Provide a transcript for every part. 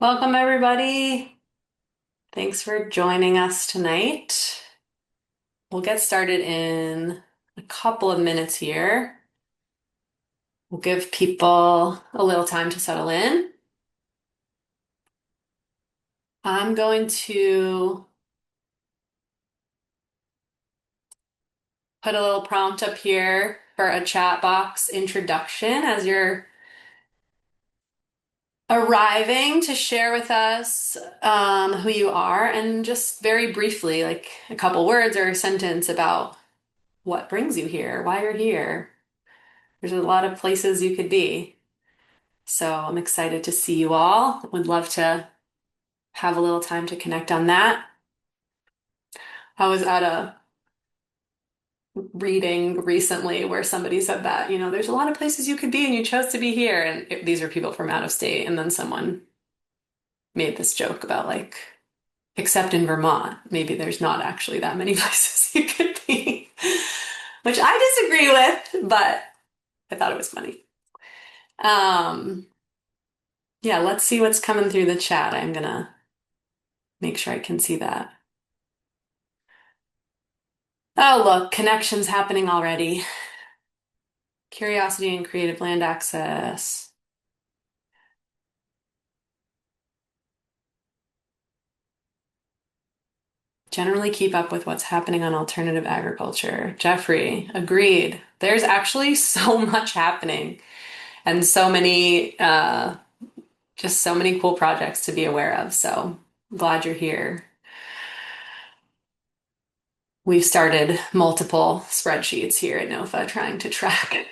Welcome, everybody. Thanks for joining us tonight. We'll get started in a couple of minutes here. We'll give people a little time to settle in. I'm going to put a little prompt up here for a chat box introduction as you're arriving to share with us who you are and just very briefly, like a couple words or a sentence about what brings you here, why you're here. There's a lot of places you could be. So I'm excited to see you all. Would love to have a little time to connect on that. I was at a reading recently where somebody said that, there's a lot of places you could be and you chose to be here. And these are people from out of state. And then someone made this joke about like, except in Vermont, maybe there's not actually that many places you could be, which I disagree with, but I thought it was funny. Um, yeah, let's see what's coming through the chat. I'm gonna make sure I can see that. Oh, look, connections happening already. Curiosity and creative land access. Generally keep up with what's happening on alternative agriculture. Jeffrey, agreed. There's actually so much happening and so many, just so many cool projects to be aware of. So glad you're here. We've started multiple spreadsheets here at NOFA trying to track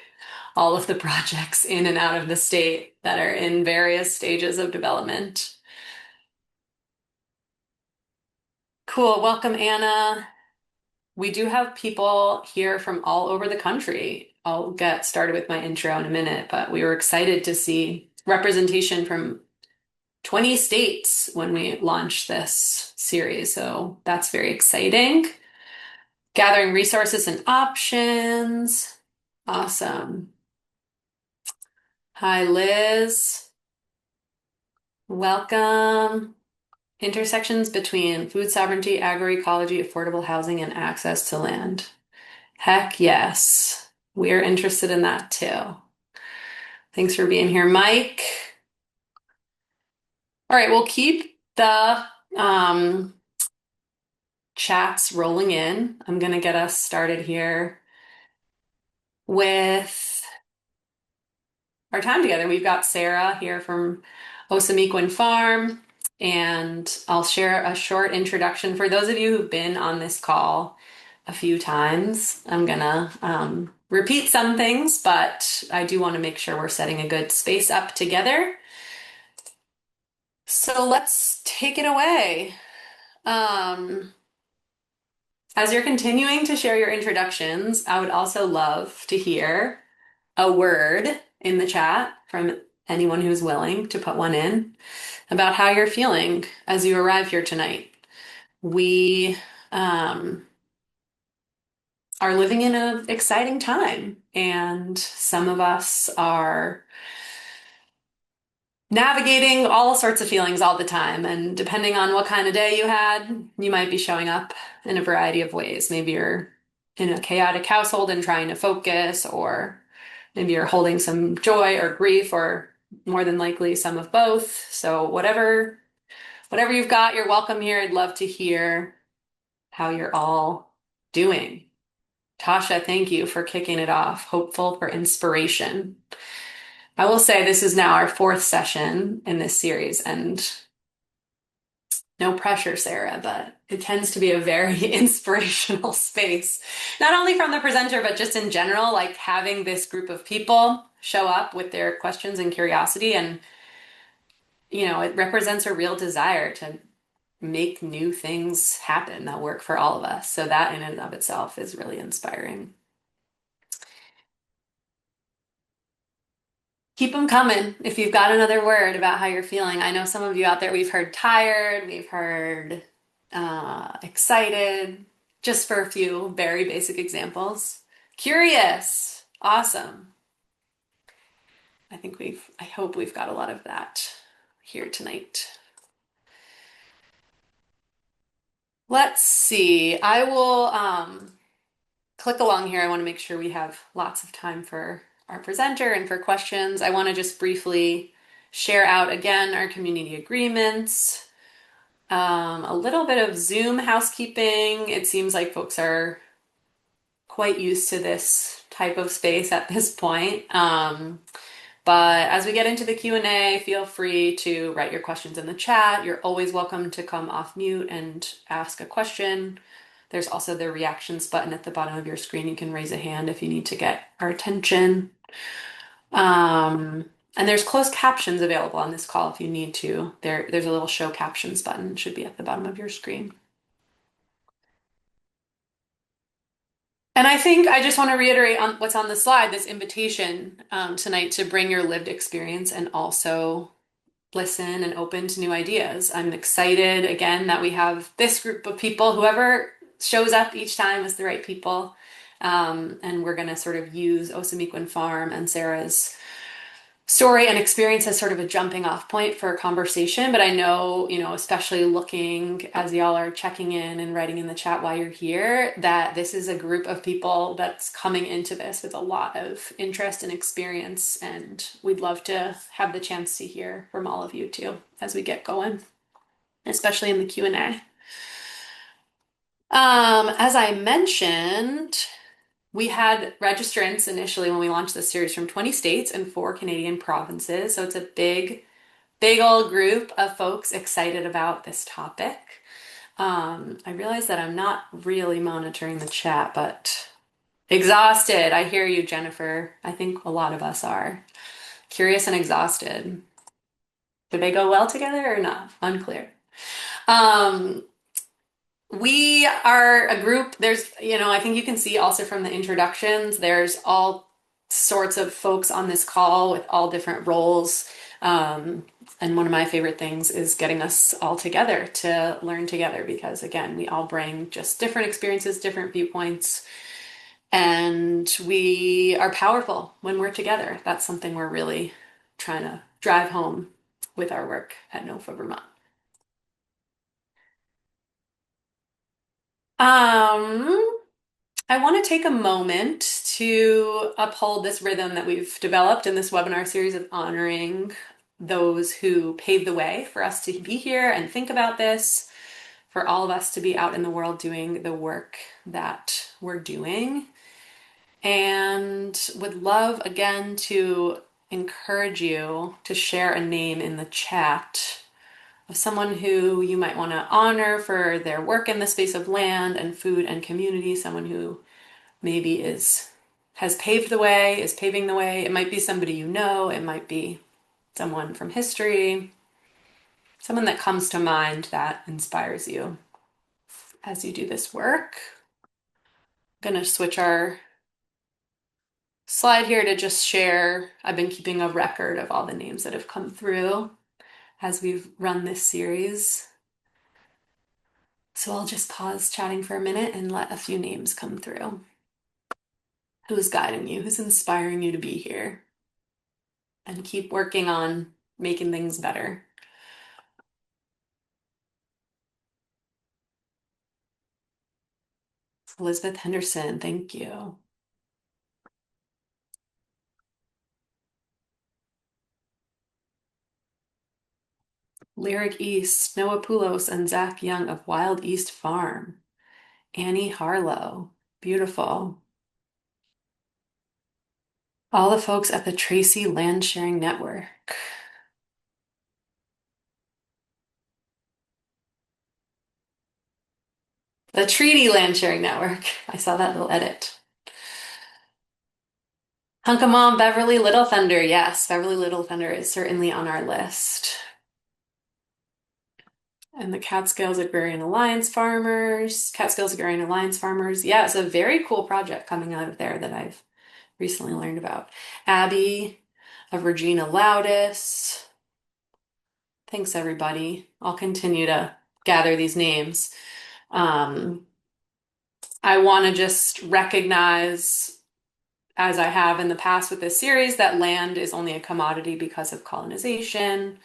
all of the projects in and out of the state that are in various stages of development. Cool. Welcome, Anna. We do have people here from all over the country. I'll get started with my intro in a minute, but we were excited to see representation from 20 states when we launched this series. So that's very exciting. Gathering resources and options. Awesome. Hi, Liz. Welcome. Intersections between food sovereignty, agroecology, affordable housing, and access to land. Heck yes. We're interested in that too. Thanks for being here, Mike. All right, we'll keep the chats rolling in. I'm going to get us started here with our time together. We've got Sarah here from Osamequin Farm, and I'll share a short introduction for those of you who've been on this call a few times. I'm gonna repeat some things, but I do want to make sure we're setting a good space up together. So let's take it away. Um, as you're continuing to share your introductions, I would also love to hear a word in the chat from anyone who's willing to put one in about how you're feeling as you arrive here tonight. We are living in an exciting time, and some of us are navigating all sorts of feelings all the time. And depending on what kind of day you had, you might be showing up in a variety of ways. Maybe you're in a chaotic household and trying to focus, or maybe you're holding some joy or grief, or more than likely some of both. So whatever you've got, you're welcome here. I'd love to hear how you're all doing. Tasha, thank you for kicking it off. Hopeful for inspiration. I will say this is now our fourth session in this series, and no pressure, Sarah, but it tends to be a very inspirational space. Not only from the presenter, but just in general, like having this group of people show up with their questions and curiosity. And, it represents a real desire to make new things happen that work for all of us. So that in and of itself is really inspiring. Keep them coming if you've got another word about how you're feeling. I know some of you out there, we've heard tired, we've heard excited, just for a few very basic examples. Curious, awesome. I hope we've got a lot of that here tonight. Let's see. I will click along here. I want to make sure we have lots of time for our presenter and for questions. I want to just briefly share out again our community agreements. A little bit of Zoom housekeeping. It seems like folks are quite used to this type of space at this point. But as we get into the Q&A, feel free to write your questions in the chat. You're always welcome to come off mute and ask a question. There's also the reactions button at the bottom of your screen. You can raise a hand if you need to get our attention. And there's closed captions available on this call if you need to. There's a little show captions button. It should be at the bottom of your screen. And I think I just want to reiterate on what's on the slide, this invitation tonight to bring your lived experience and also listen and open to new ideas. I'm excited again that we have this group of people, whoever shows up each time is the right people. And we're going to sort of use Osamequin Farm and Sarah's story and experience as sort of a jumping off point for a conversation. But I know, especially looking as y'all are checking in and writing in the chat while you're here, that this is a group of people that's coming into this with a lot of interest and experience. And we'd love to have the chance to hear from all of you too, as we get going, especially in the Q&A. As I mentioned, we had registrants initially when we launched this series from 20 states and 4 Canadian provinces. So it's a big old group of folks excited about this topic. I realize that I'm not really monitoring the chat, but exhausted. I hear you, Jennifer. I think a lot of us are curious and exhausted. Did they go well together or not? Unclear. We are a group, I think you can see also from the introductions, there's all sorts of folks on this call with all different roles. And one of my favorite things is getting us all together to learn together because, again, we all bring just different experiences, different viewpoints, and we are powerful when we're together. That's something we're really trying to drive home with our work at NOFA Vermont. I want to take a moment to uphold this rhythm that we've developed in this webinar series of honoring those who paved the way for us to be here and think about this, for all of us to be out in the world doing the work that we're doing. And would love again to encourage you to share a name in the chat of someone who you might want to honor for their work in the space of land and food and community, someone who maybe has paved the way, is paving the way. It might be somebody you know, it might be someone from history, someone that comes to mind that inspires you as you do this work. I'm gonna switch our slide here to just share. I've been keeping a record of all the names that have come through as we've run this series. So I'll just pause chatting for a minute and let a few names come through. Who's guiding you? Who's inspiring you to be here? And keep working on making things better. Elizabeth Henderson, thank you. Lyric East, Noah Poulos and Zach Young of Wild East Farm. Annie Harlow, beautiful. All the folks at the Tracy Land Sharing Network. The Treaty Land Sharing Network. I saw that little edit. Hunka Mom, Beverly Little Thunder. Yes, Beverly Little Thunder is certainly on our list. And the Catskills Agrarian Alliance Farmers. Catskills Agrarian Alliance Farmers. Yeah, it's a very cool project coming out of there that I've recently learned about. Abby of Regina Loudis. Thanks, everybody. I'll continue to gather these names. I want to just recognize, as I have in the past with this series, that land is only a commodity because of colonization.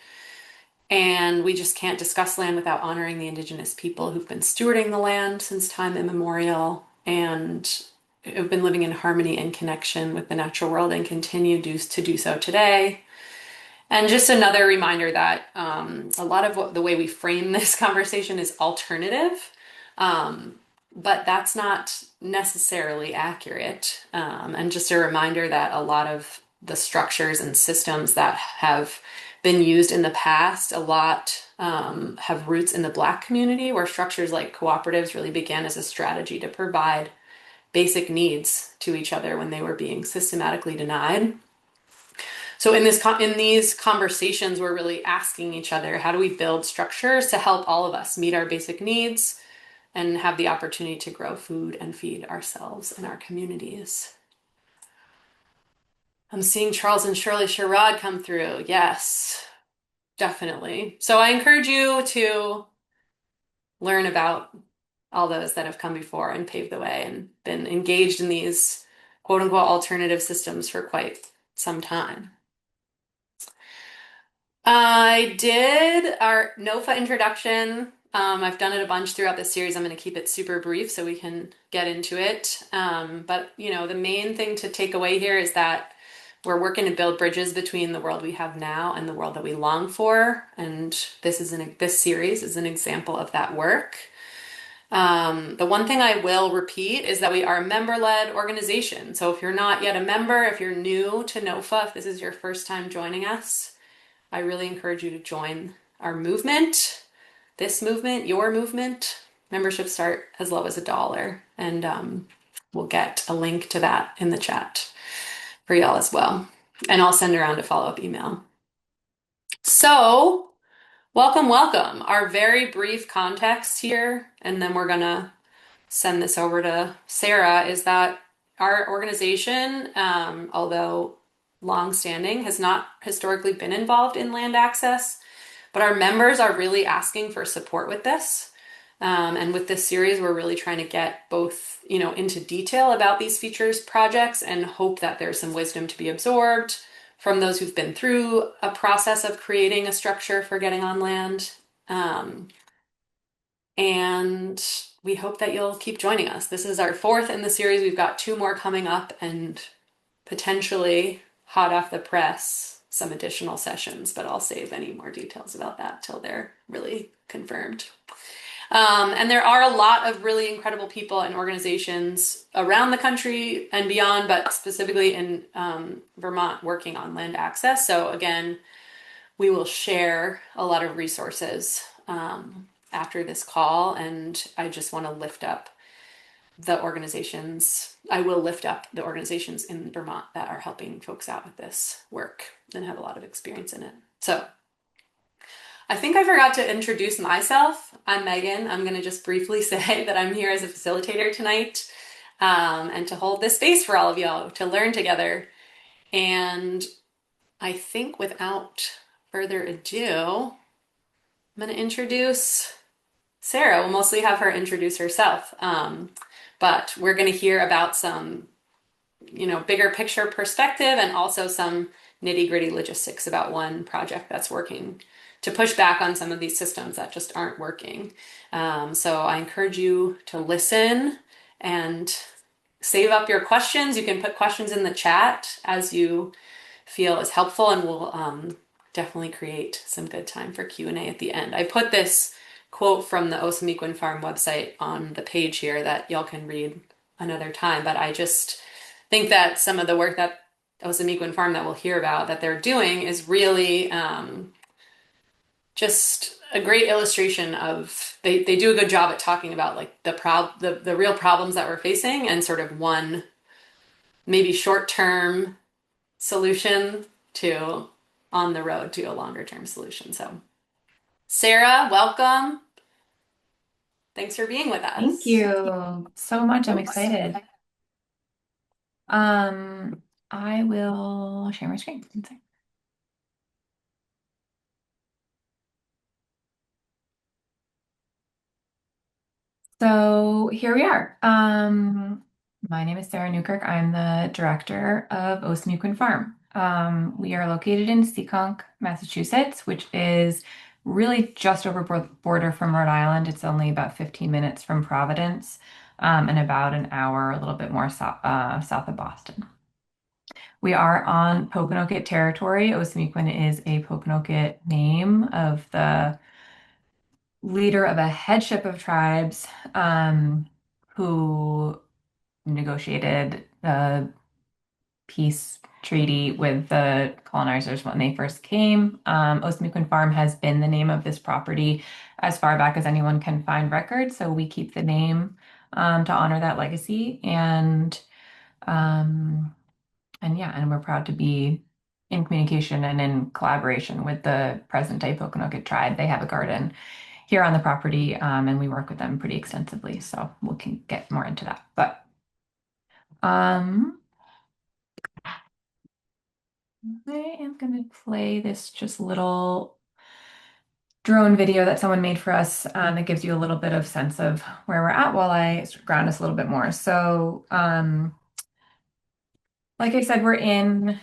And we just can't discuss land without honoring the indigenous people who've been stewarding the land since time immemorial and have been living in harmony and connection with the natural world and continue to do so today. And just another reminder that a lot of the way we frame this conversation is alternative, um, but that's not necessarily accurate. And just a reminder that a lot of the structures and systems that have been used in the past, a lot have roots in the Black community, where structures like cooperatives really began as a strategy to provide basic needs to each other when they were being systematically denied. So in these conversations, we're really asking each other, how do we build structures to help all of us meet our basic needs and have the opportunity to grow food and feed ourselves and our communities? I'm seeing Charles and Shirley Sherrod come through. Yes, definitely. So I encourage you to learn about all those that have come before and paved the way and been engaged in these quote unquote alternative systems for quite some time. I did our NOFA introduction. I've done it a bunch throughout this series. I'm going to keep it super brief so we can get into it. But the main thing to take away here is that we're working to build bridges between the world we have now and the world that we long for. And this series is an example of that work. The one thing I will repeat is that we are a member-led organization. So if you're not yet a member, if you're new to NOFA, if this is your first time joining us, I really encourage you to join our movement, this movement, your movement. Memberships start as low as $1, and we'll get a link to that in the chat for y'all as well. And I'll send around a follow-up email. So, welcome, welcome. Our very brief context here, and then we're gonna send this over to Sarah, is that our organization, although long-standing, has not historically been involved in land access, but our members are really asking for support with this. And with this series, we're really trying to get both, into detail about these features projects and hope that there's some wisdom to be absorbed from those who've been through a process of creating a structure for getting on land. And we hope that you'll keep joining us. This is our fourth in the series. We've got 2 more coming up and potentially hot off the press, some additional sessions, but I'll save any more details about that till they're really confirmed. And there are a lot of really incredible people and organizations around the country and beyond, but specifically in Vermont working on land access. So again, we will share a lot of resources after this call, and I just want to lift up the organizations. I will lift up the organizations in Vermont that are helping folks out with this work and have a lot of experience in it. So I think I forgot to introduce myself. I'm Megan. I'm going to just briefly say that I'm here as a facilitator tonight and to hold this space for all of y'all to learn together. And I think without further ado, I'm going to introduce Sarah. We'll mostly have her introduce herself. But we're going to hear about some, bigger picture perspective and also some nitty-gritty logistics about one project that's working to push back on some of these systems that just aren't working. So I encourage you to listen and save up your questions. You can put questions in the chat as you feel is helpful, and we'll definitely create some good time for Q&A at the end. I put this quote from the Osamequin Farm website on the page here that y'all can read another time, but I just think that some of the work that Osamequin Farm that we'll hear about that they're doing is really just a great illustration of they do a good job at talking about like the real problems that we're facing and sort of one maybe short-term solution to on the road to a longer term solution. So Sarah, welcome. Thanks for being with us. Thank you so much. I'm excited. I will share my screen. So here we are. My name is Sarah Newkirk. I'm the director of Osamequin Farm. We are located in Seekonk, Massachusetts, which is really just over border from Rhode Island. It's only about 15 minutes from Providence, and about an hour, a little bit more south of Boston. We are on Pokanoket territory. Osamequin is a Pokanoket name of the leader of a headship of tribes who negotiated the peace treaty with the colonizers when they first came. Osamequin Farm has been the name of this property as far back as anyone can find records, so we keep the name to honor that legacy. Um, and yeah, and we're proud to be in communication and in collaboration with the present day Pokanoket tribe. They have a garden here on the property, and we work with them pretty extensively. So we can get more into that. But um, I am going to play this just little drone video that someone made for us that gives you a little bit of sense of where we're at while I ground us a little bit more. So, like I said, we're in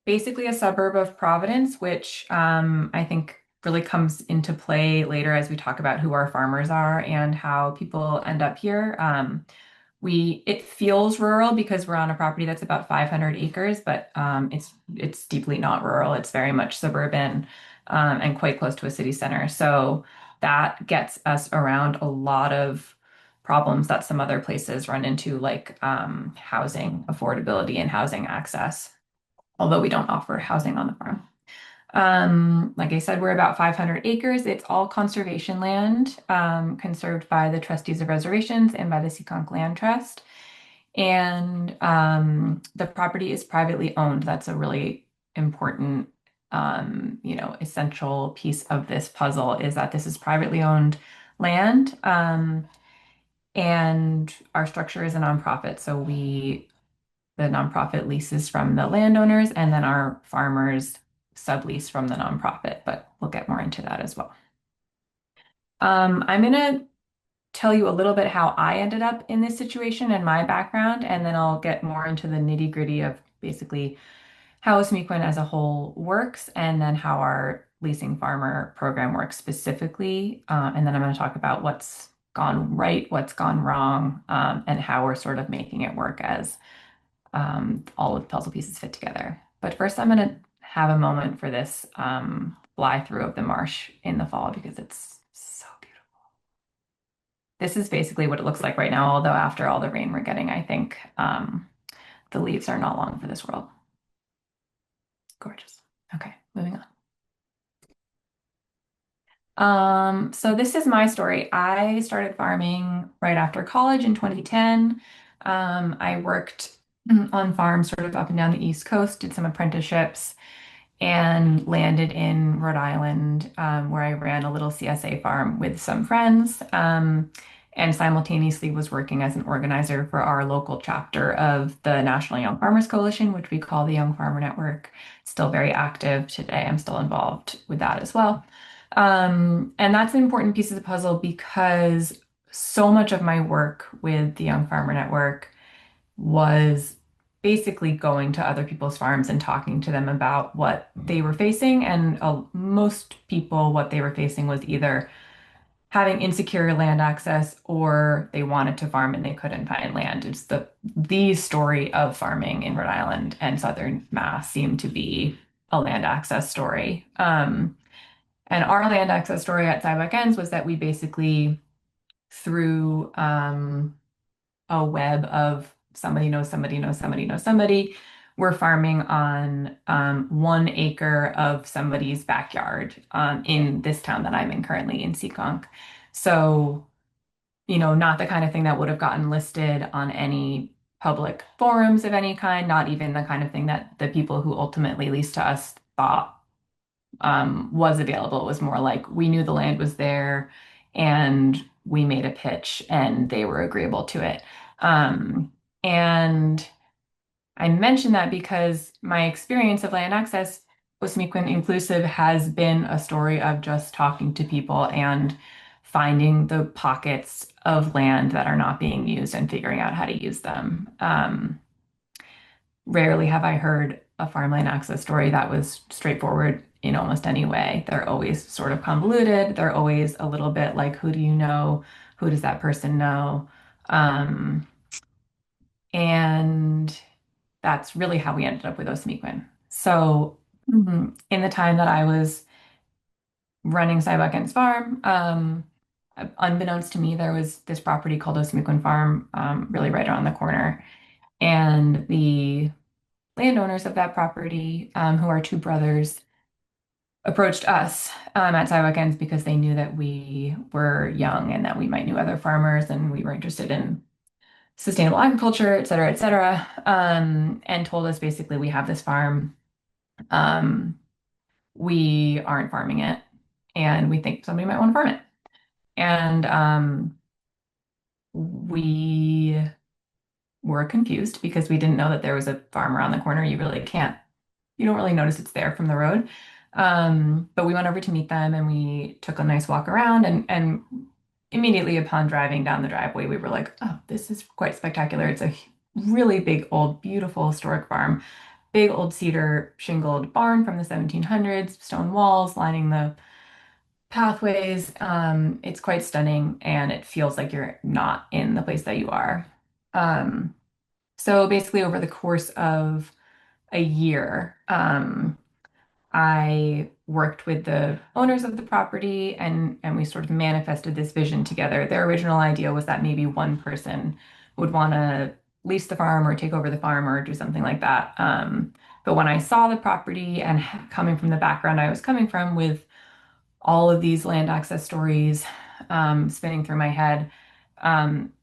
basically a suburb of Providence, which I think really comes into play later as we talk about who our farmers are and how people end up here. It feels rural because we're on a property that's about 500 acres, but it's deeply not rural. It's very much suburban and quite close to a city center. So that gets us around a lot of problems that some other places run into, like housing affordability and housing access, although we don't offer housing on the farm. Like I said, we're about 500 acres. It's all conservation land, conserved by the trustees of reservations and by the Seekonk Land Trust. And the property is privately owned. That's a really important, essential piece of this puzzle is that this is privately owned land. And our structure is a nonprofit. So the nonprofit leases from the landowners, and then our farmers sublease from the nonprofit, but we'll get more into that as well. I'm going to tell you a little bit how I ended up in this situation and my background, and then I'll get more into the nitty-gritty of basically how Osamequin as a whole works, and then how our leasing farmer program works specifically. And then I'm going to talk about what's gone right, what's gone wrong, and how we're sort of making it work as all of the puzzle pieces fit together. But first, I'm going to have a moment for this fly through of the marsh in the fall because it's so beautiful. This is basically what it looks like right now, although after all the rain we're getting, I think the leaves are not long for this world. Gorgeous. Okay, moving on. So this is my story. I started farming right after college in 2010. I worked on farms sort of up and down the East Coast, did some apprenticeships, and landed in Rhode Island, where I ran a little CSA farm with some friends, and simultaneously was working as an organizer for our local chapter of the National Young Farmers Coalition, which we call the Young Farmer Network. Still very active today. I'm still involved with that as well. And that's an important piece of the puzzle because so much of my work with the Young Farmer Network was basically going to other people's farms and talking to them about what they were facing. And most people, what they were facing was either having insecure land access or they wanted to farm and they couldn't find land. It's the story of farming in Rhode Island and Southern Mass seemed to be a land access story. And our land access story at Siebeck Ends was that we basically through a web of somebody knows somebody knows somebody knows somebody. We're farming on 1 acre of somebody's backyard in this town that I'm in currently in Seekonk. So, not the kind of thing that would have gotten listed on any public forums of any kind, not even the kind of thing that the people who ultimately leased to us thought was available. It was more like we knew the land was there and we made a pitch and they were agreeable to it. And I mention that because my experience of land access, Osamequin Inclusive, has been a story of just talking to people and finding the pockets of land that are not being used and figuring out how to use them. Rarely have I heard a farmland access story that was straightforward in almost any way. They're always sort of convoluted. They're always a little bit like, who do you know? Who does that person know? Um, and that's really how we ended up with Osamequin. So in the time that I was running Cybuckins Farm, unbeknownst to me, there was this property called Osamequin Farm, really right around the corner. And the landowners of that property, who are two brothers, approached us at Cybuckins because they knew that we were young and that we might know other farmers and we were interested in sustainable agriculture, et cetera, and told us basically we have this farm. Um, we aren't farming it, and we think somebody might want to farm it. And we were confused because we didn't know that there was a farm around the corner. You don't really notice it's there from the road. But we went over to meet them and we took a nice walk around and immediately upon driving down the driveway, we were like, oh, this is quite spectacular. It's a really big, old, beautiful historic farm, big old cedar shingled barn from the 1700s, stone walls lining the pathways. It's quite stunning and it feels like you're not in the place that you are. Um, so basically over the course of a year, I worked with the owners of the property and we sort of manifested this vision together. Their original idea was that maybe one person would want to lease the farm or take over the farm or do something like that. But when I saw the property and coming from the background I was coming from with all of these land access stories spinning through my head.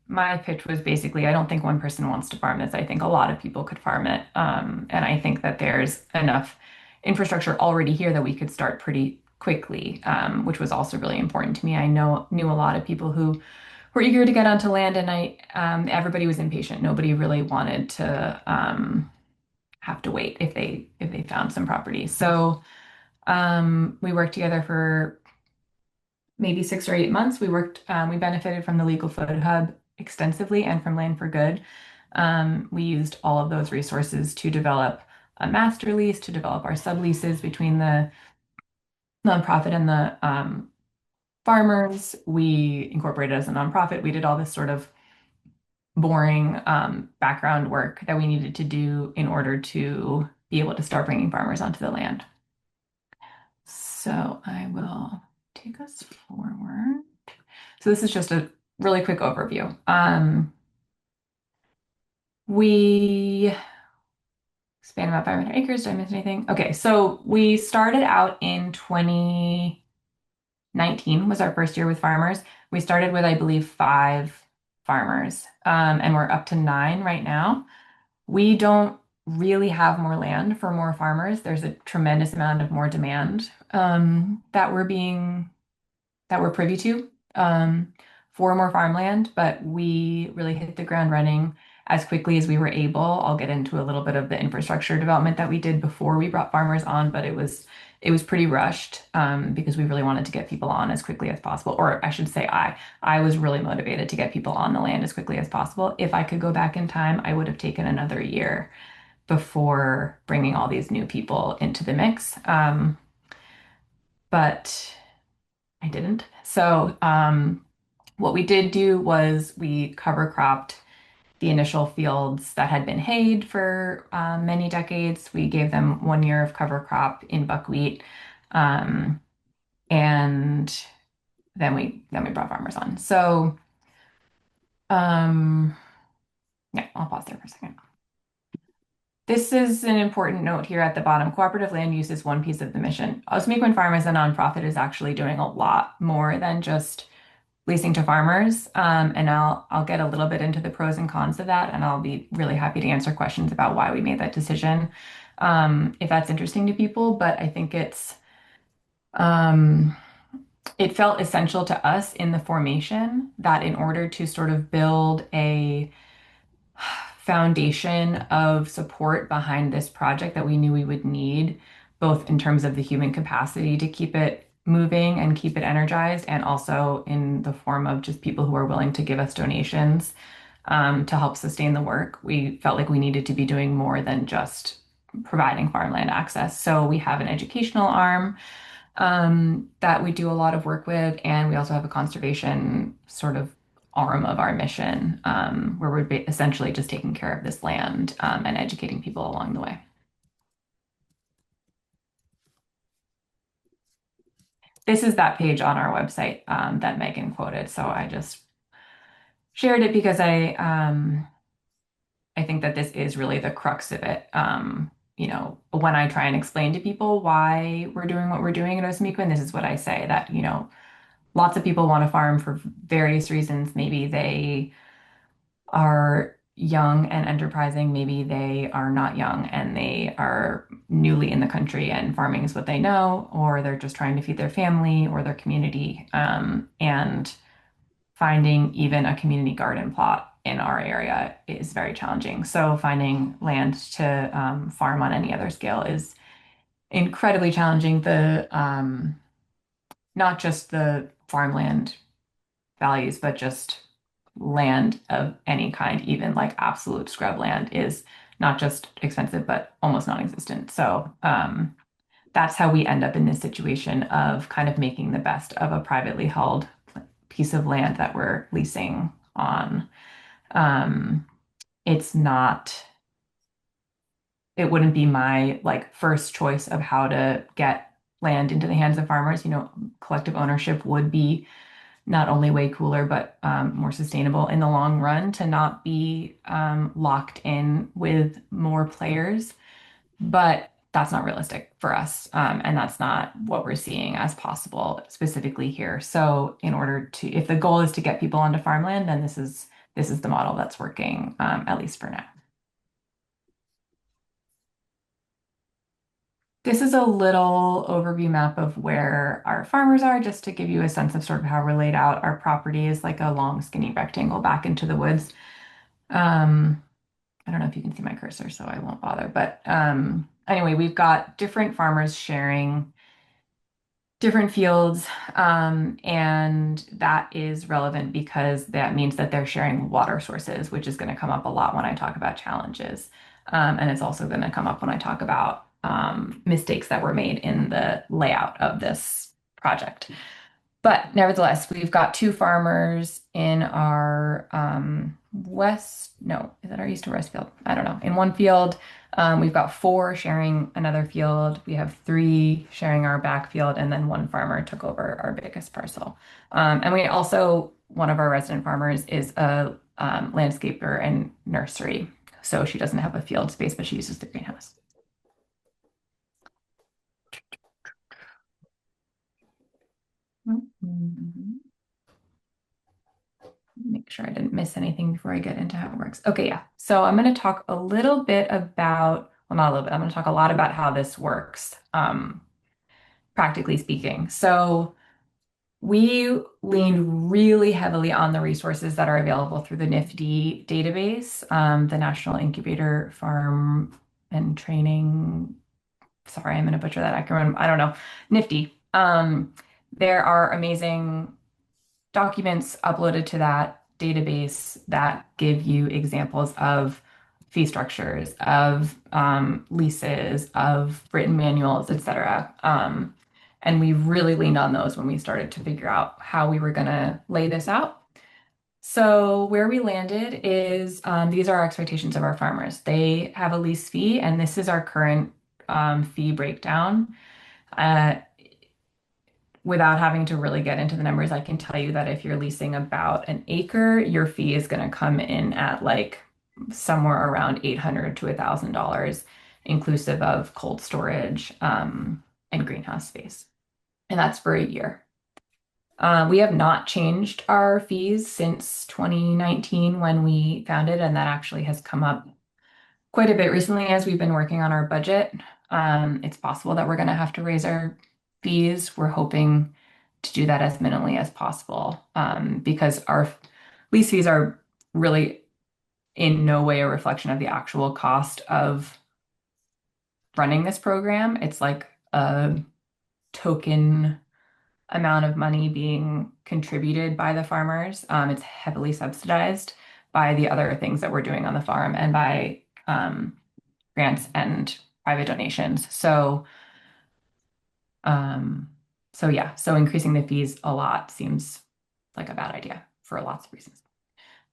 My pitch was basically, I don't think one person wants to farm this. I think a lot of people could farm it. And I think that there's enough infrastructure already here that we could start pretty quickly, which was also really important to me. I knew a lot of people who were eager to get onto land, and everybody was impatient. Nobody really wanted to have to wait if they found some property. So we worked together for maybe 6 or 8 months. We benefited from the Legal Food Hub extensively and from Land for Good. We used all of those resources to develop a master lease, to develop our subleases between the nonprofit and the farmers. We incorporated as a nonprofit. We did all this sort of boring background work that we needed to do in order to be able to start bringing farmers onto the land. So I will take us forward. So this is just a really quick overview. We span about 500 acres. Did I miss anything? Okay, so we started out in 2019 was our first year with farmers. We started with, I believe, 5 farmers, and we're up to 9 right now. We don't really have more land for more farmers. There's a tremendous amount of more demand that we're privy to for more farmland, but we really hit the ground running as quickly as we were able. I'll get into a little bit of the infrastructure development that we did before we brought farmers on, but it was pretty rushed because we really wanted to get people on as quickly as possible. Or I should say, I was really motivated to get people on the land as quickly as possible. If I could go back in time, I would have taken another year before bringing all these new people into the mix. But I didn't. So what we did do was we cover cropped the initial fields that had been hayed for many decades. We gave them 1 year of cover crop in buckwheat, um, and then we brought farmers on. So um, yeah, I'll pause there for a second. This is an important note here at the bottom. Cooperative land use is one piece of the mission. Osamequin Farm as a nonprofit is actually doing a lot more than just leasing to farmers. And I'll get a little bit into the pros and cons of that, and I'll be really happy to answer questions about why we made that decision, if that's interesting to people. But I think um, it felt essential to us in the formation that in order to sort of build a foundation of support behind this project that we knew we would need, both in terms of the human capacity to keep it moving and keep it energized, and also in the form of just people who are willing to give us donations to help sustain the work. We felt like we needed to be doing more than just providing farmland access. So we have an educational arm that we do a lot of work with, and we also have a conservation sort of arm of our mission where we're essentially just taking care of this land and educating people along the way. This is that page on our website that Megan quoted. So I just shared it because I think that this is really the crux of it. When I try and explain to people why we're doing what we're doing at Osamequin, this is what I say that, lots of people want to farm for various reasons. Maybe they are young and enterprising. Maybe they are not young and they are newly in the country and farming is what they know, or they're just trying to feed their family or their community. And finding even a community garden plot in our area is very challenging. So finding land to farm on any other scale is incredibly challenging. The not just the farmland values, but just land of any kind, even like absolute scrub land, is not just expensive, but almost non-existent. So that's how we end up in this situation of kind of making the best of a privately held piece of land that we're leasing on. Um, it's not, it wouldn't be my like first choice of how to get land into the hands of farmers. Collective ownership would be not only way cooler, but more sustainable in the long run to not be locked in with more players. But that's not realistic for us. And that's not what we're seeing as possible specifically here. So if the goal is to get people onto farmland, then this is the model that's working, at least for now. This is a little overview map of where our farmers are, just to give you a sense of sort of how we're laid out. Our property is like a long, skinny rectangle back into the woods. Um, I don't know if you can see my cursor, so I won't bother. But anyway, we've got different farmers sharing different fields, and that is relevant because that means that they're sharing water sources, which is going to come up a lot when I talk about challenges. And it's also going to come up when I talk about mistakes that were made in the layout of this project. But nevertheless, we've got two farmers in our is that our east or west field? I don't know. In one field, we've got four sharing another field. We have three sharing our back field, and then one farmer took over our biggest parcel. And one of our resident farmers is a landscaper and nursery. So she doesn't have a field space, but she uses the greenhouse. Mhm. Make sure I didn't miss anything before I get into how it works. Okay, yeah. So I'm going to talk a little bit about, well, not a little bit, I'm going to talk a lot about how this works, practically speaking. So we lean really heavily on the resources that are available through the NIFTY database, the National Incubator Farm and Training. Sorry, I'm going to butcher that acronym. I don't know. NIFTY. There are amazing documents uploaded to that database that give you examples of fee structures, of leases, of written manuals, etc. And we really leaned on those when we started to figure out how we were going to lay this out. So where we landed is these are our expectations of our farmers. They have a lease fee, and this is our current fee breakdown. Uh, Without having to really get into the numbers, I can tell you that if you're leasing about an acre, your fee is going to come in at like somewhere around $800 to $1,000, inclusive of cold storage, and greenhouse space. And that's for a year. We have not changed our fees since 2019 when we founded, and that actually has come up quite a bit recently as we've been working on our budget. It's possible that we're going to have to raise our fees. We're hoping to do that as minimally as possible, because our lease fees are really in no way a reflection of the actual cost of running this program. It's like a token amount of money being contributed by the farmers. It's heavily subsidized by the other things that we're doing on the farm and by grants and private donations. Um, so yeah, so increasing the fees a lot seems like a bad idea for lots of reasons.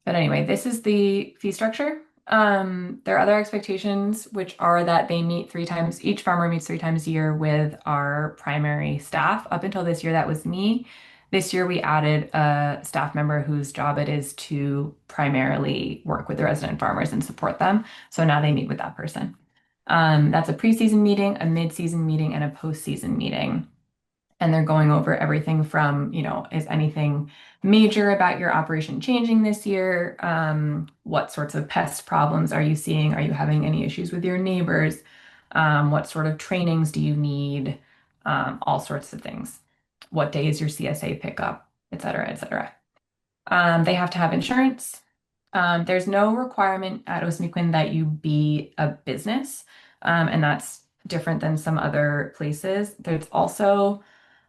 But anyway, this is the fee structure. There are other expectations, which are that they meet 3 times, each farmer meets 3 times a year with our primary staff. Up until this year, that was me. This year, we added a staff member whose job it is to primarily work with the resident farmers and support them. So now they meet with that person. That's a preseason meeting, a mid-season meeting, and a post-season meeting. And they're going over everything from, is anything major about your operation changing this year? What sorts of pest problems are you seeing? Are you having any issues with your neighbors? What sort of trainings do you need? All sorts of things. What day is your CSA pickup, et cetera, et cetera. They have to have insurance. There's no requirement at Osamequin that you be a business, and that's different than some other places. There's also,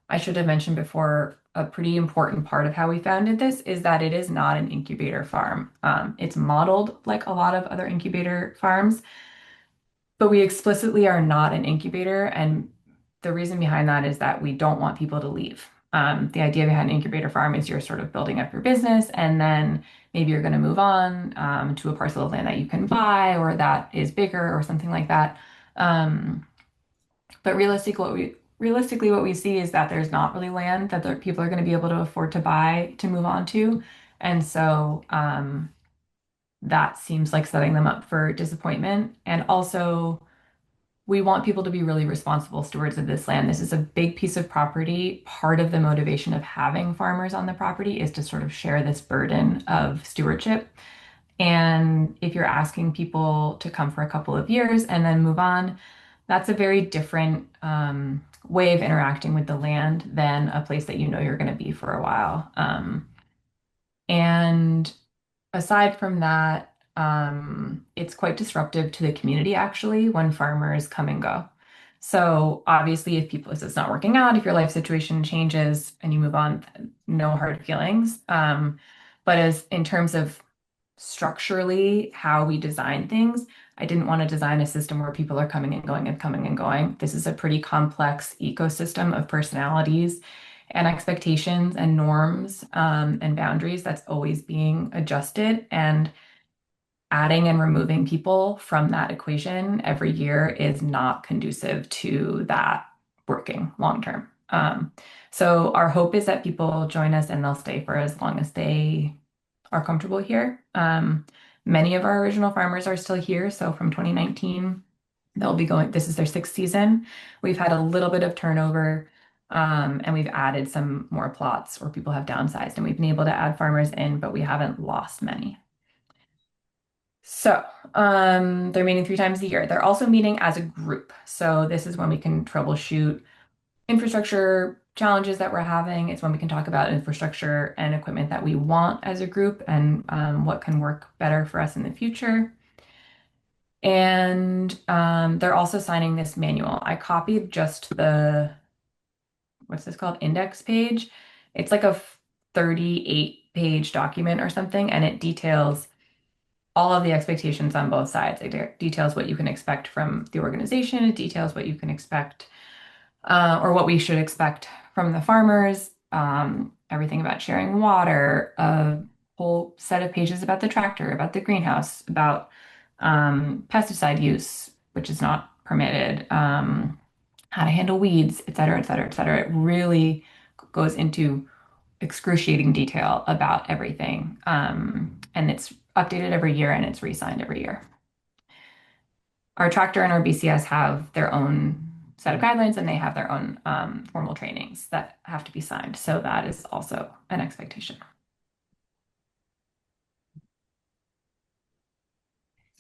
I should have mentioned before, a pretty important part of how we founded this is that it is not an incubator farm. It's modeled like a lot of other incubator farms, but we explicitly are not an incubator. And the reason behind that is that we don't want people to leave. The idea behind an incubator farm is you're sort of building up your business and then maybe you're going to move on to a parcel of land that you can buy or that is bigger or something like that. But realistically what we see is that there's not really land that the people are going to be able to afford to buy to move on to. And so that seems like setting them up for disappointment. And also, we want people to be really responsible stewards of this land. This is a big piece of property. Part of the motivation of having farmers on the property is to sort of share this burden of stewardship. And if you're asking people to come for a couple of years and then move on, that's a very different way of interacting with the land than a place that you know you're going to be for a while. And aside from that, it's quite disruptive to the community actually when farmers come and go. So obviously, if it's not working out, if your life situation changes and you move on, no hard feelings. But as in terms of structurally how we design things, I didn't want to design a system where people are coming and going and coming and going. This is a pretty complex ecosystem of personalities and expectations and norms and boundaries that's always being adjusted. And adding and removing people from that equation every year is not conducive to that working long term. So our hope is that people join us and they'll stay for as long as they are comfortable here. Many of our original farmers are still here. So from 2019, they'll be going, this is their 6th season. We've had a little bit of turnover, and we've added some more plots where people have downsized, and we've been able to add farmers in, but we haven't lost many. So, they're meeting 3 times a year. They're also meeting as a group. So this is when we can troubleshoot infrastructure challenges that we're having. It's when we can talk about infrastructure and equipment that we want as a group and what can work better for us in the future. And they're also signing this manual. I copied just what's this called? Index page. It's like a 38-page document or something, and it details all of the expectations on both sides. It details what you can expect from the organization. It details what you can expect or what we should expect from the farmers. Everything about sharing water, a whole set of pages about the tractor, about the greenhouse, about pesticide use, which is not permitted, how to handle weeds, et cetera, et cetera, et cetera. It really goes into excruciating detail about everything. And it's updated every year and it's re-signed every year. Our tractor and our BCS have their own set of guidelines and they have their own formal trainings that have to be signed. So that is also an expectation.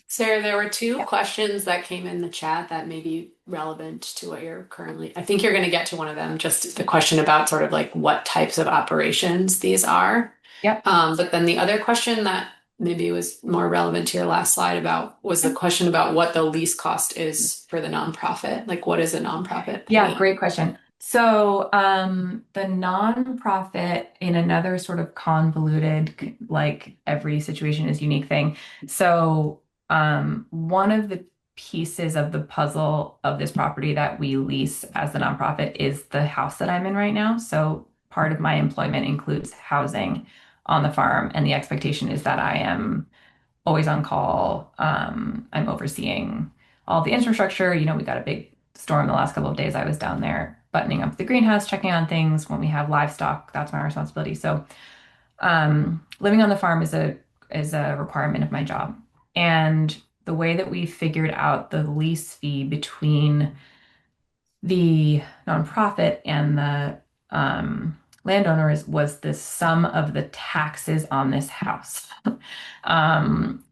Sarah, there were two Yeah. questions that came in the chat that may be relevant to what you're currently, I think you're going to get to one of them, just the question about sort of like what types of operations these are. Yep. But then the other question that maybe was more relevant to your last slide about was the question about what the least cost is for the nonprofit. Like, what is a nonprofit Yeah, paying? great question. So, the nonprofit in another sort of convoluted, like every situation is unique thing. So, one of the pieces of the puzzle of this property that we lease as the nonprofit is the house that I'm in right now. So part of my employment includes housing on the farm, and the expectation is that I am always on call. I'm overseeing all the infrastructure. We got a big storm the last couple of days. I was down there buttoning up the greenhouse, checking on things. When we have livestock, that's my responsibility. So living on the farm is a requirement of my job. And the way that we figured out the lease fee between the nonprofit and the landowners was the sum of the taxes on this house,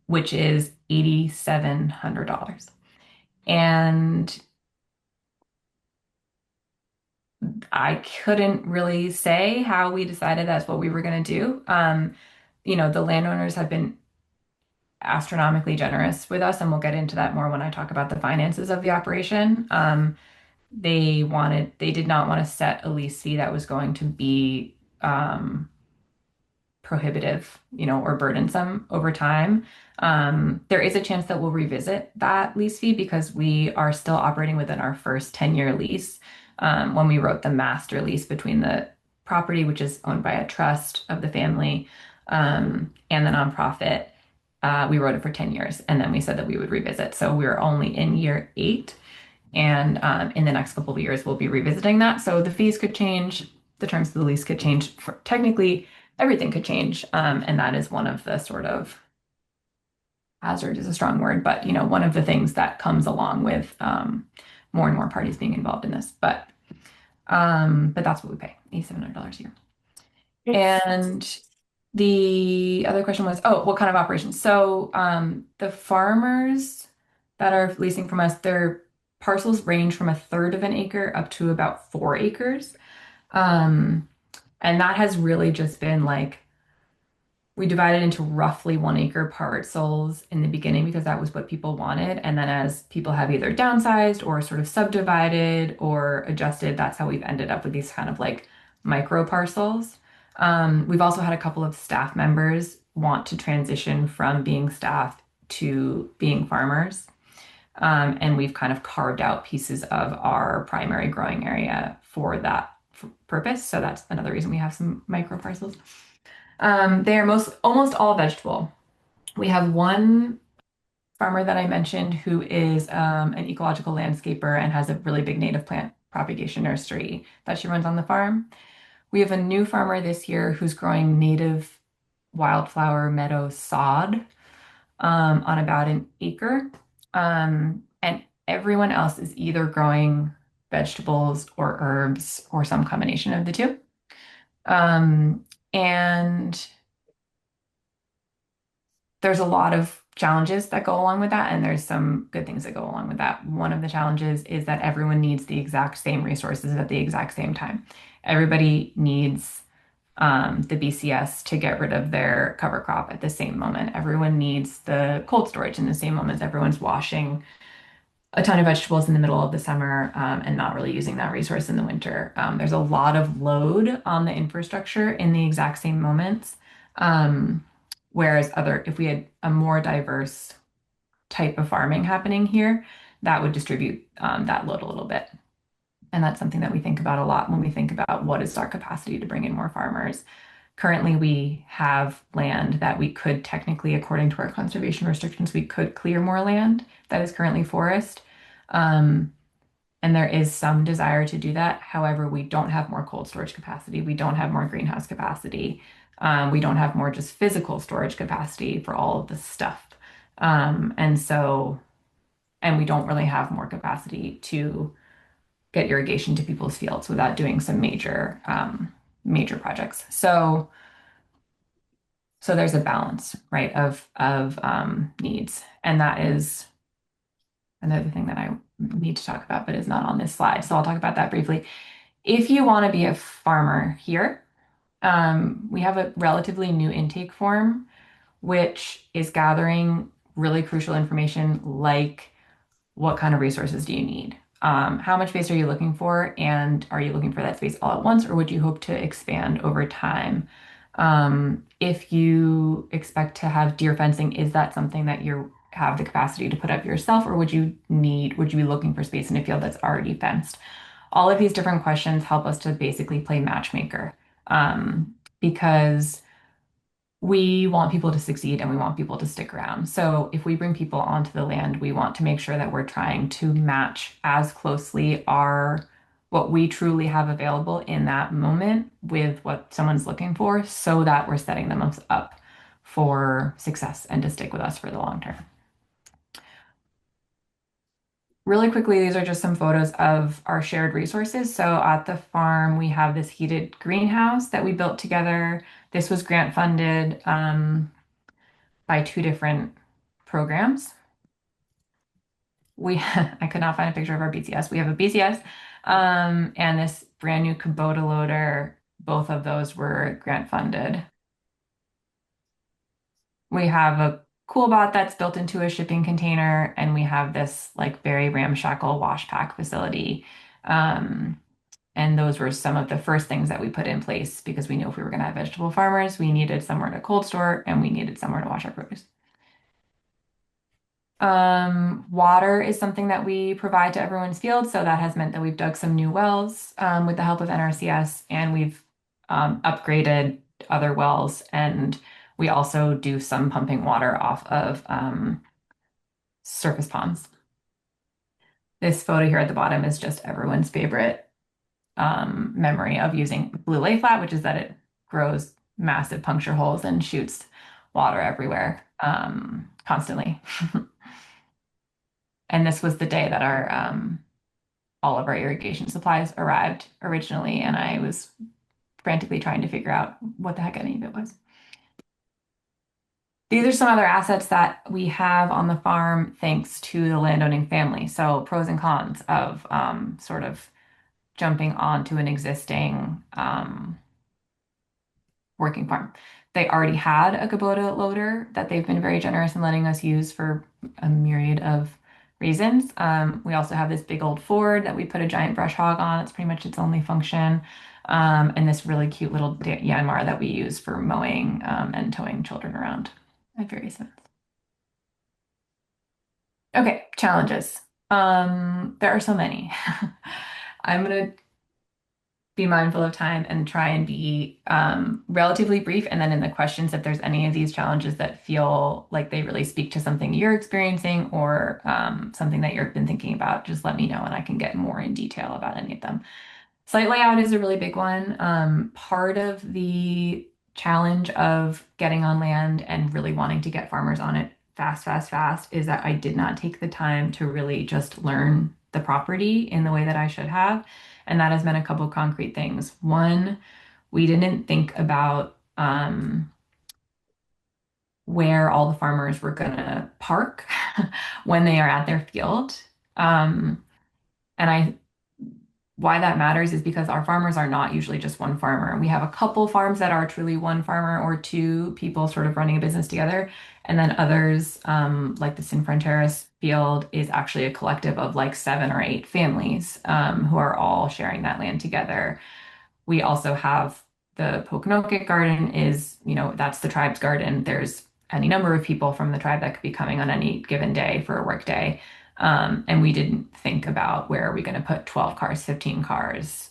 which is $8,700. And I couldn't really say how we decided that's what we were going to do. The landowners have been astronomically generous with us, and we'll get into that more when I talk about the finances of the operation. They did not want to set a lease fee that was going to be prohibitive, or burdensome over time. There is a chance that we'll revisit that lease fee because we are still operating within our first 10-year lease. When we wrote the master lease between the property, which is owned by a trust of the family, and the nonprofit, we wrote it for 10 years, and then we said that we would revisit. So we're only in year 8, and in the next couple of years, we'll be revisiting that. So the fees could change, the terms of the lease could change. Technically, everything could change, and that is one of the sort of hazard is a strong word, but one of the things that comes along with more and more parties being involved in this. But that's what we pay, $8,700 a year. And the other question was, oh, what kind of operations? So the farmers that are leasing from us, their parcels range from a third of an acre up to about 4 acres. And that has really just been like, we divided into roughly 1 acre parcels in the beginning because that was what people wanted. And then as people have either downsized or sort of subdivided or adjusted, that's how we've ended up with these kind of like micro parcels. We've also had a couple of staff members want to transition from being staff to being farmers. And we've kind of carved out pieces of our primary growing area for that purpose. So that's another reason we have some micro parcels. They are almost all vegetable. We have one farmer that I mentioned who is an ecological landscaper and has a really big native plant propagation nursery that she runs on the farm. We have a new farmer this year who's growing native wildflower meadow sod on about an acre. And everyone else is either growing vegetables or herbs or some combination of the two. And there's a lot of challenges that go along with that, and there's some good things that go along with that. One of the challenges is that everyone needs the exact same resources at the exact same time. Everybody needs the BCS to get rid of their cover crop at the same moment. Everyone needs the cold storage in the same moment. Everyone's washing a ton of vegetables in the middle of the summer and not really using that resource in the winter. There's a lot of load on the infrastructure in the exact same moments. Whereas if we had a more diverse type of farming happening here, that would distribute that load a little bit. And that's something that we think about a lot when we think about what is our capacity to bring in more farmers. Currently, we have land that we could technically, according to our conservation restrictions, we could clear more land that is currently forest. And there is some desire to do that. However, we don't have more cold storage capacity. We don't have more greenhouse capacity. We don't have more just physical storage capacity for all of this stuff. And we don't really have more capacity to get irrigation to people's fields without doing some major projects. So there's a balance, right, of needs, and that is another thing that I need to talk about, but is not on this slide. So I'll talk about that briefly. If you want to be a farmer here, we have a relatively new intake form, which is gathering really crucial information like what kind of resources do you need? How much space are you looking for? And are you looking for that space all at once, or would you hope to expand over time? If you expect to have deer fencing, is that something that you're have the capacity to put up yourself, or would you be looking for space in a field that's already fenced? All of these different questions help us to basically play matchmaker, because we want people to succeed and we want people to stick around. So if we bring people onto the land, we want to make sure that we're trying to match as closely our what we truly have available in that moment with what someone's looking for so that we're setting them up for success and to stick with us for the long term. Really quickly, these are just some photos of our shared resources. So at the farm, we have this heated greenhouse that we built together. This was grant funded by two different programs. I could not find a picture of our BCS. We have a BCS and this brand new Kubota loader. Both of those were grant funded. We have a cool bot that's built into a shipping container, and we have this like very ramshackle wash pack facility. Um, and those were some of the first things that we put in place because we knew if we were going to have vegetable farmers, we needed somewhere to cold store and we needed somewhere to wash our produce. Water is something that we provide to everyone's field, so that has meant that we've dug some new wells with the help of NRCS, and we've upgraded other wells, and we also do some pumping water off of surface ponds. This photo here at the bottom is just everyone's favorite memory of using blue lay flat, which is that it grows massive puncture holes and shoots water everywhere constantly. And this was the day that our all of our irrigation supplies arrived originally, and I was frantically trying to figure out what the heck any of it was. These are some other assets that we have on the farm thanks to the landowning family. So pros and cons of sort of jumping onto an existing working farm. They already had a Kubota loader that they've been very generous in letting us use for a myriad of reasons. We also have this big old Ford that we put a giant brush hog on. It's pretty much its only function. And this really cute little Yanmar that we use for mowing and towing children around at various events. Okay, challenges. There are so many. I'm gonna be mindful of time and try and be relatively brief. And then in the questions, if there's any of these challenges that feel like they really speak to something you're experiencing or something that you've been thinking about, just let me know and I can get more in detail about any of them. Site layout is a really big one. Part of the challenge of getting on land and really wanting to get farmers on it fast, fast, fast is that I did not take the time to really just learn the property in the way that I should have. And that has been a couple of concrete things. One, we didn't think about where all the farmers were going to park when they are at their field. And why that matters is because our farmers are not usually just one farmer. We have a couple farms that are truly one farmer or two people sort of running a business together. And then others, like the Sin Fronteras field, is actually a collective of like 7 or 8 families who are all sharing that land together. We also have the Pokanoket garden is, that's the tribe's garden. There's any number of people from the tribe that could be coming on any given day for a work day. And we didn't think about where are we going to put 12 cars, 15 cars?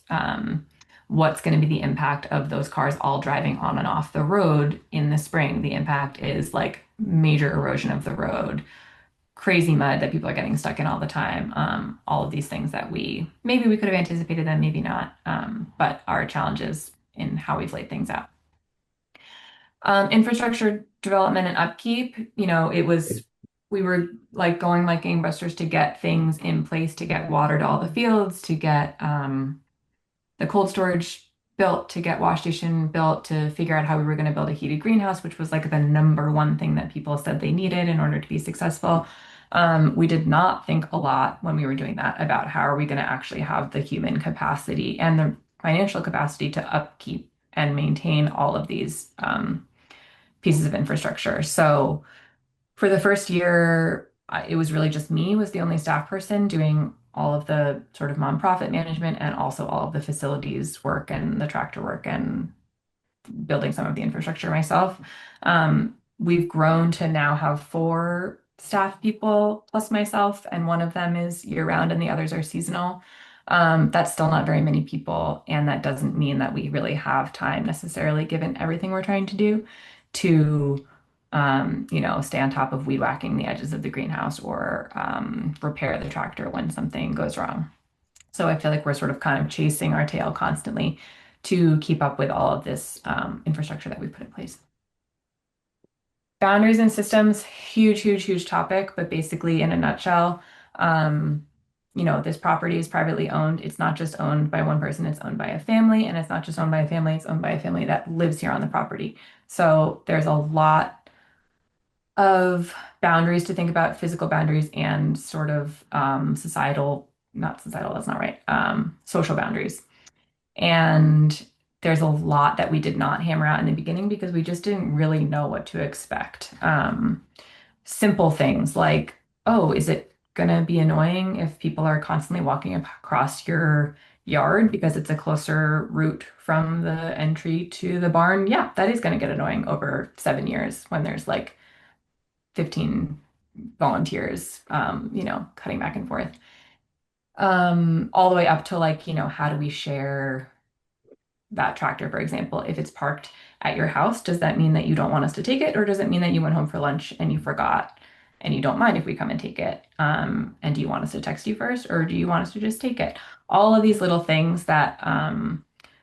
What's going to be the impact of those cars all driving on and off the road in the spring? The impact is like major erosion of the road, crazy mud that people are getting stuck in all the time. All of these things that maybe we could have anticipated them, maybe not, but are challenges in how we've laid things out. Infrastructure development and upkeep, we were like going like gangbusters to get things in place, to get water to all the fields, to get the cold storage built, to get wash station built, to figure out how we were going to build a heated greenhouse, which was like the number one thing that people said they needed in order to be successful. We did not think a lot when we were doing that about how are we going to actually have the human capacity and the financial capacity to upkeep and maintain all of these pieces of infrastructure. So for the first year, it was really just me was the only staff person doing all of the sort of nonprofit management and also all of the facilities work and the tractor work and building some of the infrastructure myself. We've grown to now have 4 staff people plus myself, and one of them is year-round and the others are seasonal. That's still not very many people, and that doesn't mean that we really have time necessarily, given everything we're trying to do, to stay on top of weed whacking the edges of the greenhouse or repair the tractor when something goes wrong. So I feel like we're sort of kind of chasing our tail constantly to keep up with all of this infrastructure that we've put in place. Boundaries and systems, huge, huge, huge topic, but basically in a nutshell, um, this property is privately owned. It's not just owned by one person, it's owned by a family, and it's not just owned by a family, it's owned by a family that lives here on the property. So there's a lot of boundaries to think about, physical boundaries and sort of not societal, that's not right, social boundaries. And there's a lot that we did not hammer out in the beginning because we just didn't really know what to expect. Simple things like, oh, is it going to be annoying if people are constantly walking across your yard because it's a closer route from the entry to the barn? Yeah, that is going to get annoying over 7 years when there's like 15 volunteers, cutting back and forth. All the way up to like, how do we share that tractor, for example, if it's parked at your house, does that mean that you don't want us to take it, or does it mean that you went home for lunch and you forgot and you don't mind if we come and take it? And do you want us to text you first, or do you want us to just take it? All of these little things that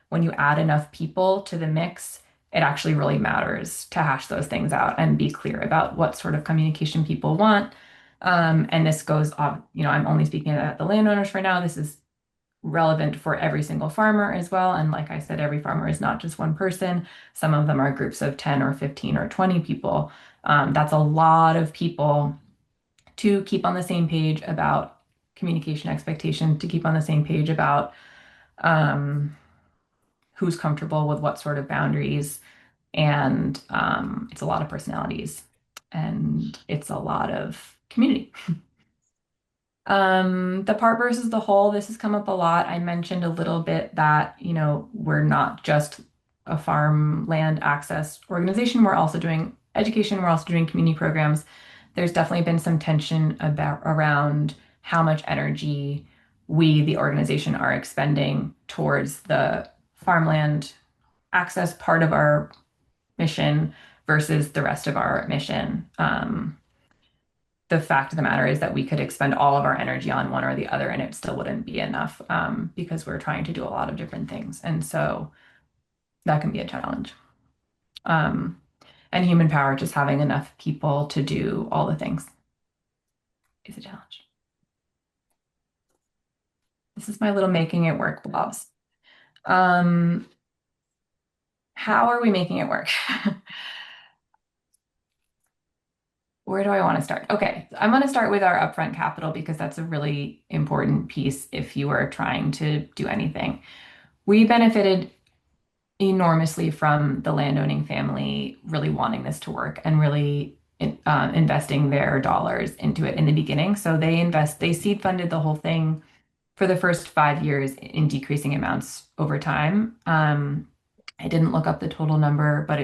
when you add enough people to the mix, it actually really matters to hash those things out and be clear about what sort of communication people want. And this goes off, I'm only speaking about the landowners for now. This is relevant for every single farmer as well. And like I said, every farmer is not just one person. Some of them are groups of 10 or 15 or 20 people. That's a lot of people to keep on the same page about communication expectation, to keep on the same page about um, who's comfortable with what sort of boundaries. And it's a lot of personalities and it's a lot of community. The part versus the whole, this has come up a lot. I mentioned a little bit that, we're not just a farmland access organization. We're also doing education. We're also doing community programs. There's definitely been some tension around how much energy we, the organization, are expending towards the farmland access part of our mission versus the rest of our mission. The fact of the matter is that we could expend all of our energy on one or the other and it still wouldn't be enough because we're trying to do a lot of different things. And so that can be a challenge. Um, and human power, just having enough people to do all the things is a challenge. This is my little making it work blobs. Um, how are we making it work? Where do I want to start? Okay, I'm going to start with our upfront capital because that's a really important piece if you are trying to do anything. We benefited enormously from the landowning family really wanting this to work and really investing their dollars into it in the beginning. So they seed funded the whole thing for the first 5 years in decreasing amounts over time. I didn't look up the total number, but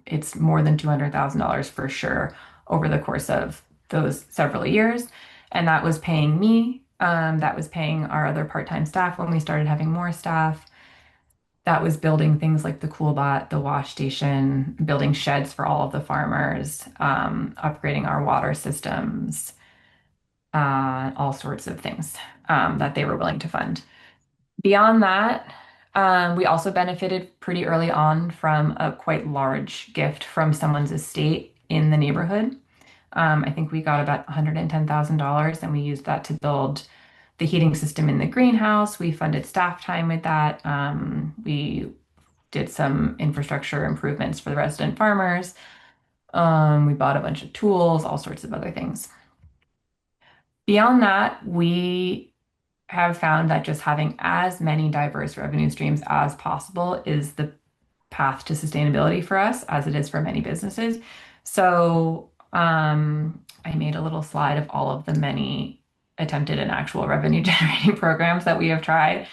it's more than $200,000 for sure over the course of those several years. And that was paying me. That was paying our other part-time staff when we started having more staff. That was building things like the Coolbot, the wash station, building sheds for all of the farmers, upgrading our water systems, all sorts of things that they were willing to fund. Beyond that, we also benefited pretty early on from a quite large gift from someone's estate in the neighborhood. I think we got about $110,000 and we used that to build the heating system in the greenhouse. We funded staff time with that. We did some infrastructure improvements for the resident farmers. We bought a bunch of tools, all sorts of other things. Beyond that, we have found that just having as many diverse revenue streams as possible is the path to sustainability for us, as it is for many businesses. So I made a little slide of all of the many attempted and actual revenue generating programs that we have tried.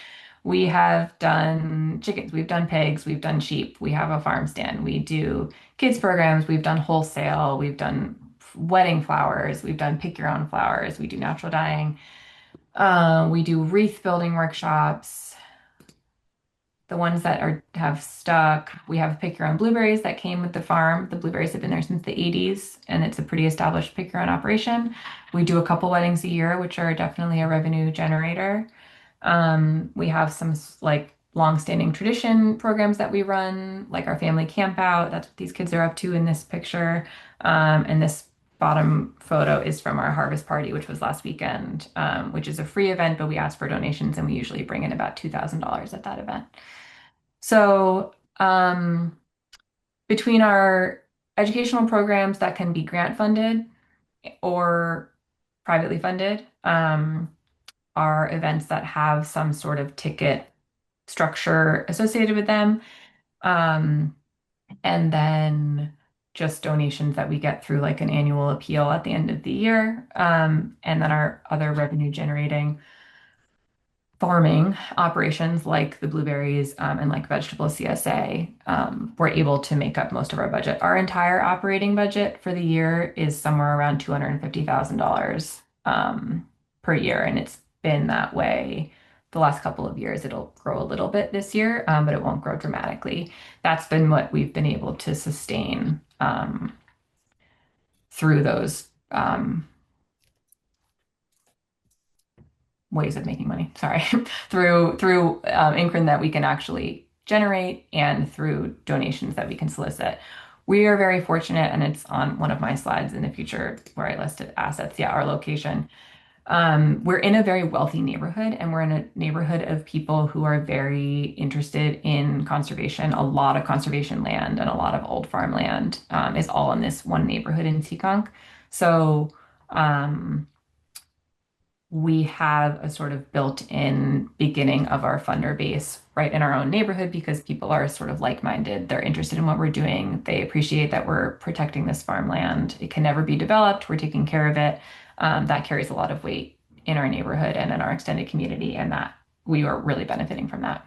We have done chickens, we've done pigs, we've done sheep, we have a farm stand, we do kids programs, we've done wholesale, we've done wedding flowers. We've done pick your own flowers. We do natural dyeing. We do wreath building workshops. The ones that are have stuck, we have pick your own blueberries that came with the farm. The blueberries have been there since the 80s, and it's a pretty established pick your own operation. We do a couple weddings a year, which are definitely a revenue generator. We have some like long-standing tradition programs that we run, like our family camp out. That's what these kids are up to in this picture. And this bottom photo is from our harvest party, which was last weekend, which is a free event, but we ask for donations and we usually bring in about $2,000 at that event. So, between our educational programs that can be grant funded or privately funded, are events that have some sort of ticket structure associated with them. Um, and then just donations that we get through like an annual appeal at the end of the year. And then our other revenue generating farming operations like the blueberries and like vegetable CSA, we're able to make up most of our budget. Our entire operating budget for the year is somewhere around $250,000 per year, and it's been that way the last couple of years. It'll grow a little bit this year, but it won't grow dramatically. That's been what we've been able to sustain through those ways of making money. Sorry, through income that we can actually generate and through donations that we can solicit. We are very fortunate, and it's on one of my slides in the future where I listed assets. Yeah, our location. We're in a very wealthy neighborhood, and we're in a neighborhood of people who are very interested in conservation. A lot of conservation land and a lot of old farmland is all in this one neighborhood in Seekonk. So um, we have a sort of built-in beginning of our funder base right in our own neighborhood because people are sort of like-minded. They're interested in what we're doing. They appreciate that we're protecting this farmland. It can never be developed. We're taking care of it. That carries a lot of weight in our neighborhood and in our extended community, and that we are really benefiting from that.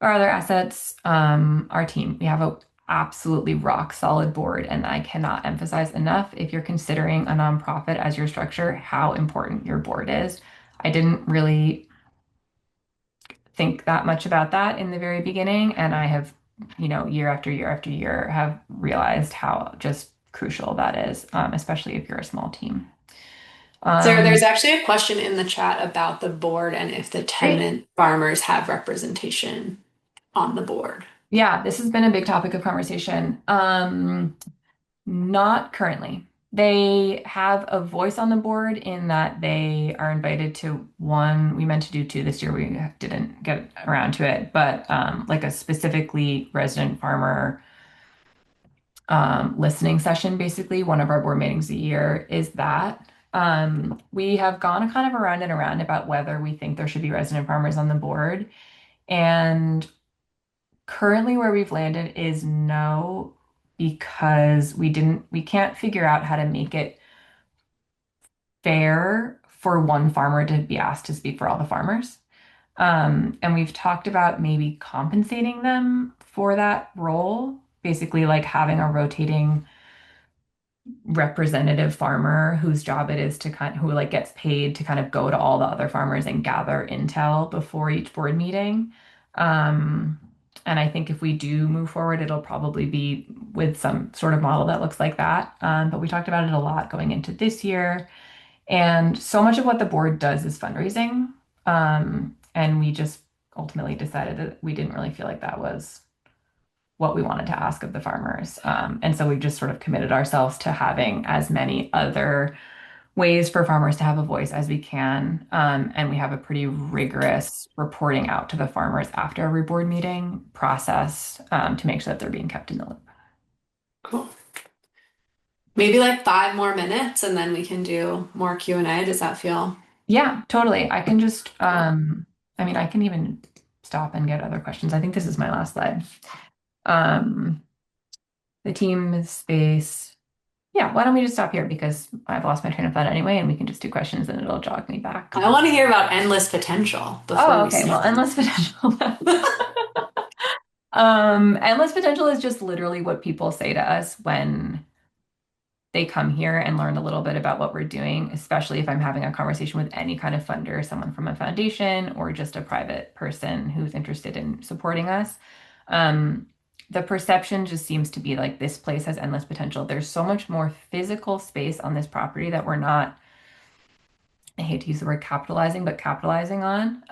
Our other assets, our team. We have a absolutely rock solid board, and I cannot emphasize enough if you're considering a nonprofit as your structure, how important your board is. I didn't really think that much about that in the very beginning, and I have, year after year after year, have realized how just crucial that is, especially if you're a small team. So there's Um, actually a question in the chat about the board and if the Great. tenant farmers have representation on the board. Yeah, this has been a big topic of conversation. Not currently. They have a voice on the board in that they are invited to one. We meant to do two this year. We didn't get around to it, but like a specifically resident farmer listening session, basically. One of our board meetings a year is that. We have gone kind of around and around about whether we think there should be resident farmers on the board. And currently where we've landed is no, because we can't figure out how to make it fair for one farmer to be asked to speak for all the farmers. And we've talked about maybe compensating them for that role, basically like having a rotating representative farmer whose job it is to who like gets paid to kind of go to all the other farmers and gather intel before each board meeting. Um, and I think if we do move forward, it'll probably be with some sort of model that looks like that. But we talked about it a lot going into this year. And so much of what the board does is fundraising. And we just ultimately decided that we didn't really feel like that was what we wanted to ask of the farmers. And so we just sort of committed ourselves to having as many other ways for farmers to have a voice as we can. And we have a pretty rigorous reporting out to the farmers after every board meeting process to make sure that they're being kept in the loop. Cool. Maybe like 5 more minutes and then we can do more Q&A. Does that feel Yeah, totally. I can just, cool? I mean, I can even stop and get other questions. I think this is my last slide. Um, the team space. Yeah, why don't we just stop here because I've lost my train of thought anyway, and we can just do questions and it'll jog me back. I want to hear about endless potential before Oh, we okay. stop. Well, endless potential. Endless potential is just literally what people say to us when they come here and learn a little bit about what we're doing, especially if I'm having a conversation with any kind of funder, someone from a foundation or just a private person who's interested in supporting us. Um, the perception just seems to be like this place has endless potential. There's so much more physical space on this property that we're not, I hate to use the word capitalizing, but capitalizing on.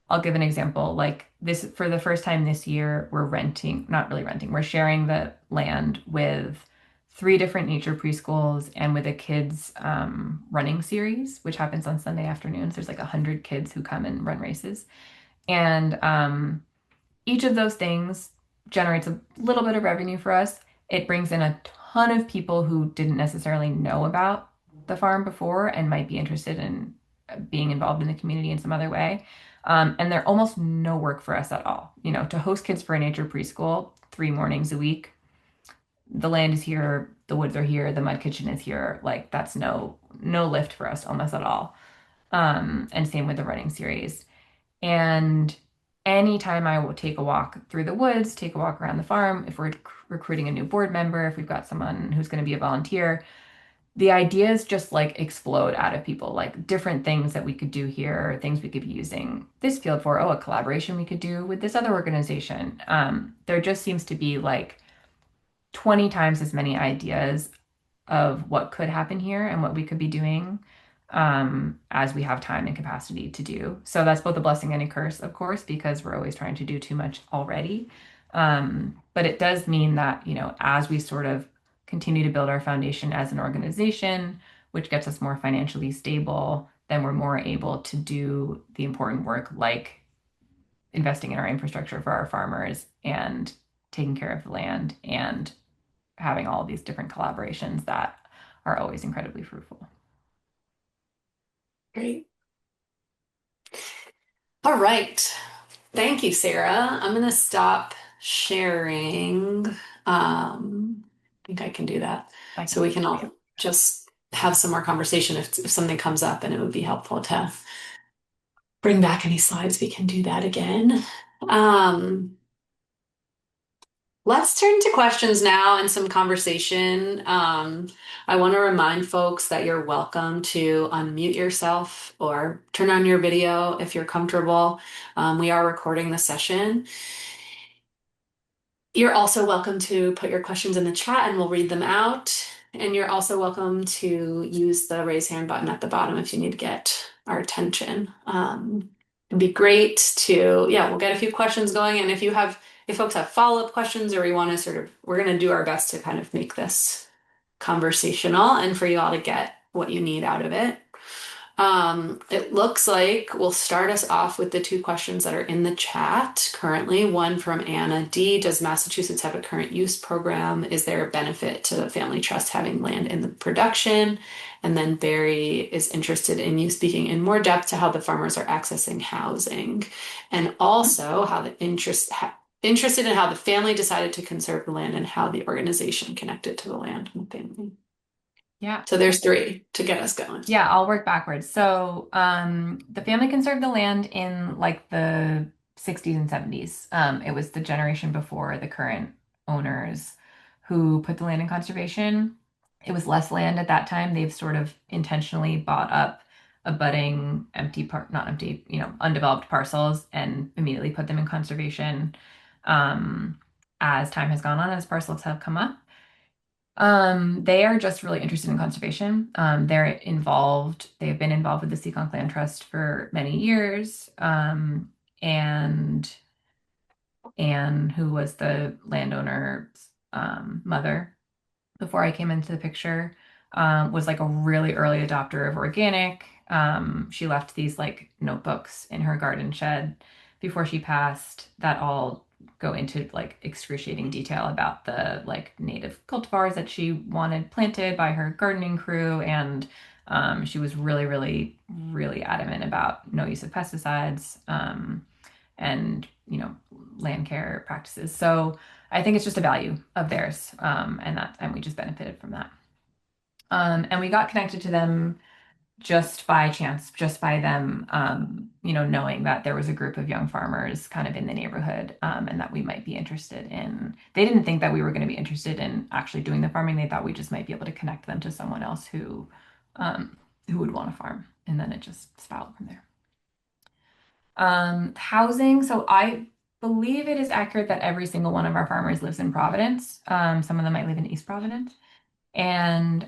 I'll give an example. Like this, for the first time this year, we're renting, not really renting, we're sharing the land with three different nature preschools and with a kids running series, which happens on Sunday afternoons. There's like 100 kids who come and run races. And each of those things generates a little bit of revenue for us. It brings in a ton of people who didn't necessarily know about the farm before and might be interested in being involved in the community in some other way. And they're almost no work for us at all. You know, to host kids for a nature preschool 3 mornings a week, the land is here, the woods are here, the mud kitchen is here. Like that's no lift for us almost at all. And same with the running series. And anytime I will take a walk through the woods, take a walk around the farm, if we're recruiting a new board member, if we've got someone who's going to be a volunteer, the ideas just like explode out of people, like different things that we could do here, things we could be using this field for. Oh, a collaboration we could do with this other organization. There just seems to be like 20 times as many ideas of what could happen here and what we could be doing as we have time and capacity to do. So that's both a blessing and a curse, of course, because we're always trying to do too much already. But it does mean that, you know, as we sort of continue to build our foundation as an organization, which gets us more financially stable, then we're more able to do the important work like investing in our infrastructure for our farmers and taking care of the land and having all of these different collaborations that are always incredibly fruitful. Great. All right. Thank you, Sarah. I'm going to stop sharing. I think I can do that. I can So do we it can for you. all just have some more conversation if something comes up and it would be helpful to bring back any slides. We can do that again. Um, Let's turn to questions now and some conversation. I want to remind folks that you're welcome to unmute yourself or turn on your video if you're comfortable. We are recording the session. You're also welcome to put your questions in the chat and we'll read them out. And you're also welcome to use the raise hand button at the bottom if you need to get our attention. It'd be great to, yeah, we'll get a few questions going. And if folks have follow-up questions or we want to we're going to do our best to kind of make this conversational and for you all to get what you need out of it. It looks like we'll start us off with the two questions that are in the chat currently. One from Anna D. Does Massachusetts have a current use program? Is there a benefit to the family trust having land in the production? And then Barry is interested in you speaking in more depth to how the farmers are accessing housing and also how interested in how the family decided to conserve the land and how the organization connected to the land and the family. Yeah. So there's three to get us going. Yeah, I'll work backwards. So, the family conserved the land in like the 60s and 70s. It was the generation before the current owners who put the land in conservation. It was less land at that time. They've sort of intentionally bought up abutting empty part, not empty, you know, undeveloped parcels and immediately put them in conservation, as time has gone on, as parcels have come up. They are just really interested in conservation. They have been involved with the Seekonk Land Trust for many years. And Anne, who was the landowner's mother before I came into the picture, was like a really early adopter of organic. She left these like notebooks in her garden shed before she passed that all go into like excruciating detail about the like native cultivars that she wanted planted by her gardening crew. And she was really, really, really adamant about no use of pesticides, and, you know, land care practices. So I think it's just a value of theirs, and we just benefited from that. And we got connected to them just by chance, just by them, knowing that there was a group of young farmers kind of in the neighborhood, and that we might be interested in. They didn't think that we were going to be interested in actually doing the farming. They thought we just might be able to connect them to someone else who would want to farm, and then it just spiraled from there. Housing. So I believe it is accurate that every single one of our farmers lives in Providence. Some of them might live in East Providence, and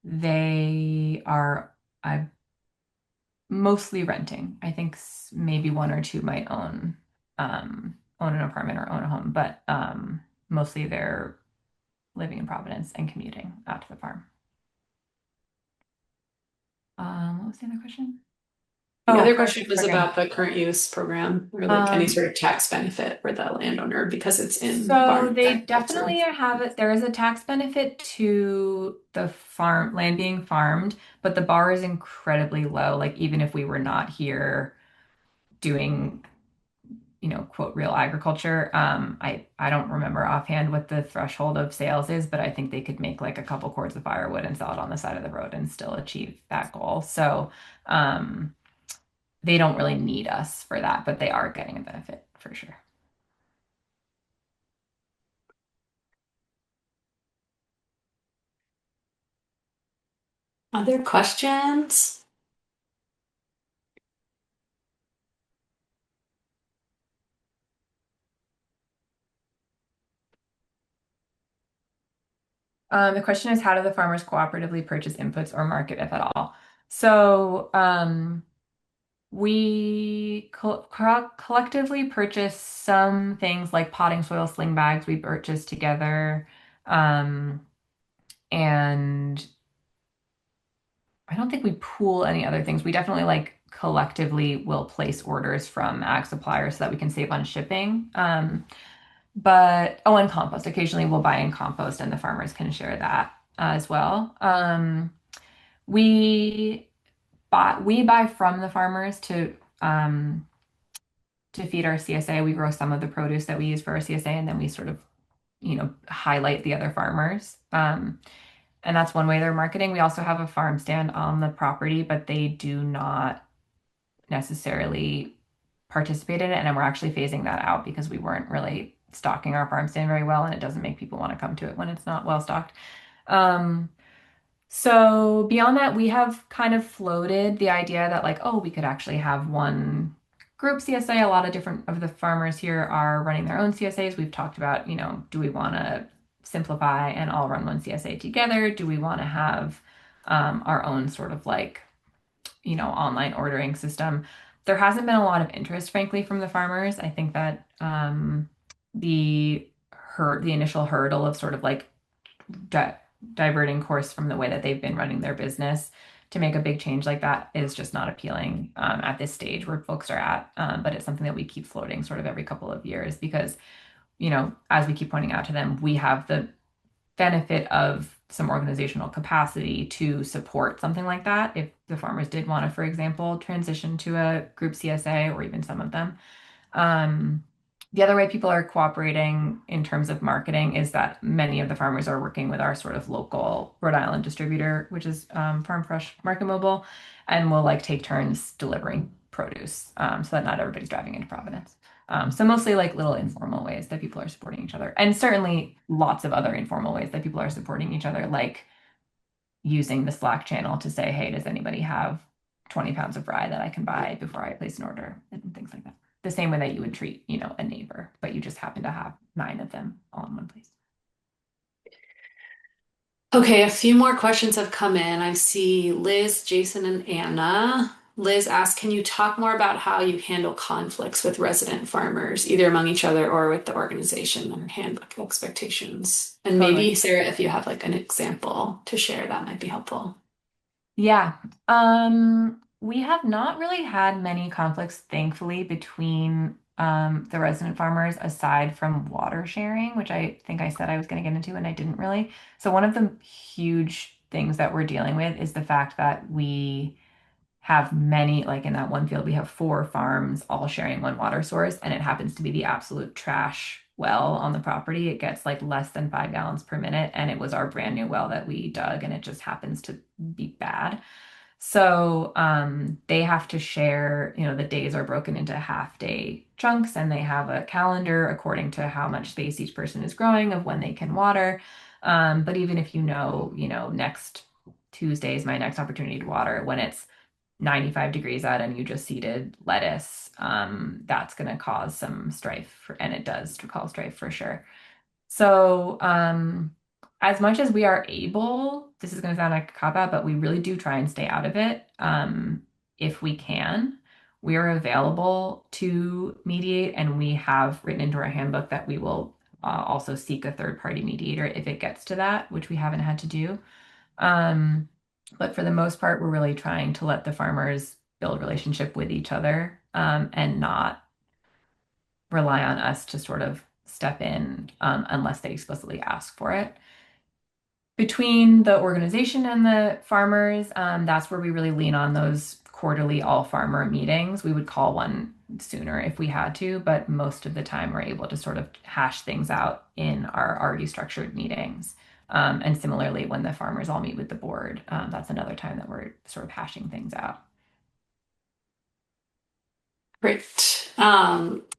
they are. I mostly renting. I think maybe one or two might own an apartment or own a home, but mostly they're living in Providence and commuting out to the farm. What was the other question? The Oh, other farm question was program. about the current use program or like any Um, sort of tax benefit for the landowner because it's in so farm they agriculture. definitely have it. There is a tax benefit to the farm land being farmed, but the bar is incredibly low. Like even if we were not here doing quote, real agriculture. I don't remember offhand what the threshold of sales is, but I think they could make like a couple cords of firewood and sell it on the side of the road and still achieve that goal. So, um, they don't really need us for that, but they are getting a benefit for sure. Other questions? The question is, how do the farmers cooperatively purchase inputs or market, if at all? So, we collectively purchase some things like potting soil sling bags we purchase together. Um, and I don't think we pool any other things. We definitely like collectively will place orders from ag suppliers so that we can save on shipping. But oh, and compost. Occasionally we'll buy in compost and the farmers can share that as well. We we buy from the farmers to feed our CSA. We grow some of the produce that we use for our CSA and then we sort of, highlight the other farmers. And that's one way they're marketing. We also have a farm stand on the property, but they do not necessarily participate in it. And we're actually phasing that out because we weren't really stocking our farm stand very well, and it doesn't make people want to come to it when it's not well stocked. Um, so beyond that, we have kind of floated the idea that like, oh, we could actually have one group CSA. A lot of different of the farmers here are running their own CSAs. We've talked about, do we want to simplify and all run one CSA together? Do we want to have our own sort of like, online ordering system? There hasn't been a lot of interest, frankly, from the farmers. I think that the initial hurdle of sort of like di diverting course from the way that they've been running their business to make a big change like that is just not appealing at this stage where folks are at. But it's something that we keep floating sort of every couple of years because, as we keep pointing out to them, we have the benefit of some organizational capacity to support something like that. If the farmers did want to, for example, transition to a group CSA or even some of them. Um, the other way people are cooperating in terms of marketing is that many of the farmers are working with our sort of local Rhode Island distributor, which is Farm Fresh Market Mobile, and we'll like take turns delivering produce so that not everybody's driving into Providence. So mostly like little informal ways that people are supporting each other, and certainly lots of other informal ways that people are supporting each other, like using the Slack channel to say, hey, does anybody have 20 pounds of rye that I can buy before I place an order and things like that. The same way that you would treat, a neighbor, but you just happen to have nine of them all in one place. Okay, a few more questions have come in. I see Liz, Jason, and Anna. Liz asked, can you talk more about how you handle conflicts with resident farmers, either among each other or with the organization or handbook expectations? And Totally. maybe, Sarah, if you have like an example to share, that might be helpful. Yeah. We have not really had many conflicts, thankfully, between the resident farmers aside from water sharing, which I think I said I was going to get into and I didn't really. So one of the huge things that we're dealing with is the fact that we have many, like in that one field, we have four farms all sharing one water source, and it happens to be the absolute trash well on the property. It gets like less than 5 gallons per minute, and it was our brand new well that we dug, and it just happens to be bad. So they have to share, the days are broken into half day chunks, and they have a calendar according to how much space each person is growing of when they can water. But even if next Tuesday is my next opportunity to water, when it's 95 degrees out and you just seeded lettuce, that's going to cause some strife, and it does to cause strife for sure. So, as much as we are able, this is going to sound like a cop out, but we really do try and stay out of it. If we can, we are available to mediate, and we have written into our handbook that we will also seek a third party mediator if it gets to that, which we haven't had to do. Um, but for the most part, we're really trying to let the farmers build relationship with each other, and not rely on us to sort of step in, unless they explicitly ask for it. Between the organization and the farmers, that's where we really lean on those quarterly all farmer meetings. We would call one sooner if we had to, but most of the time we're able to sort of hash things out in our already structured meetings. And similarly, when the farmers all meet with the board, that's another time that we're sort of hashing things out. Great.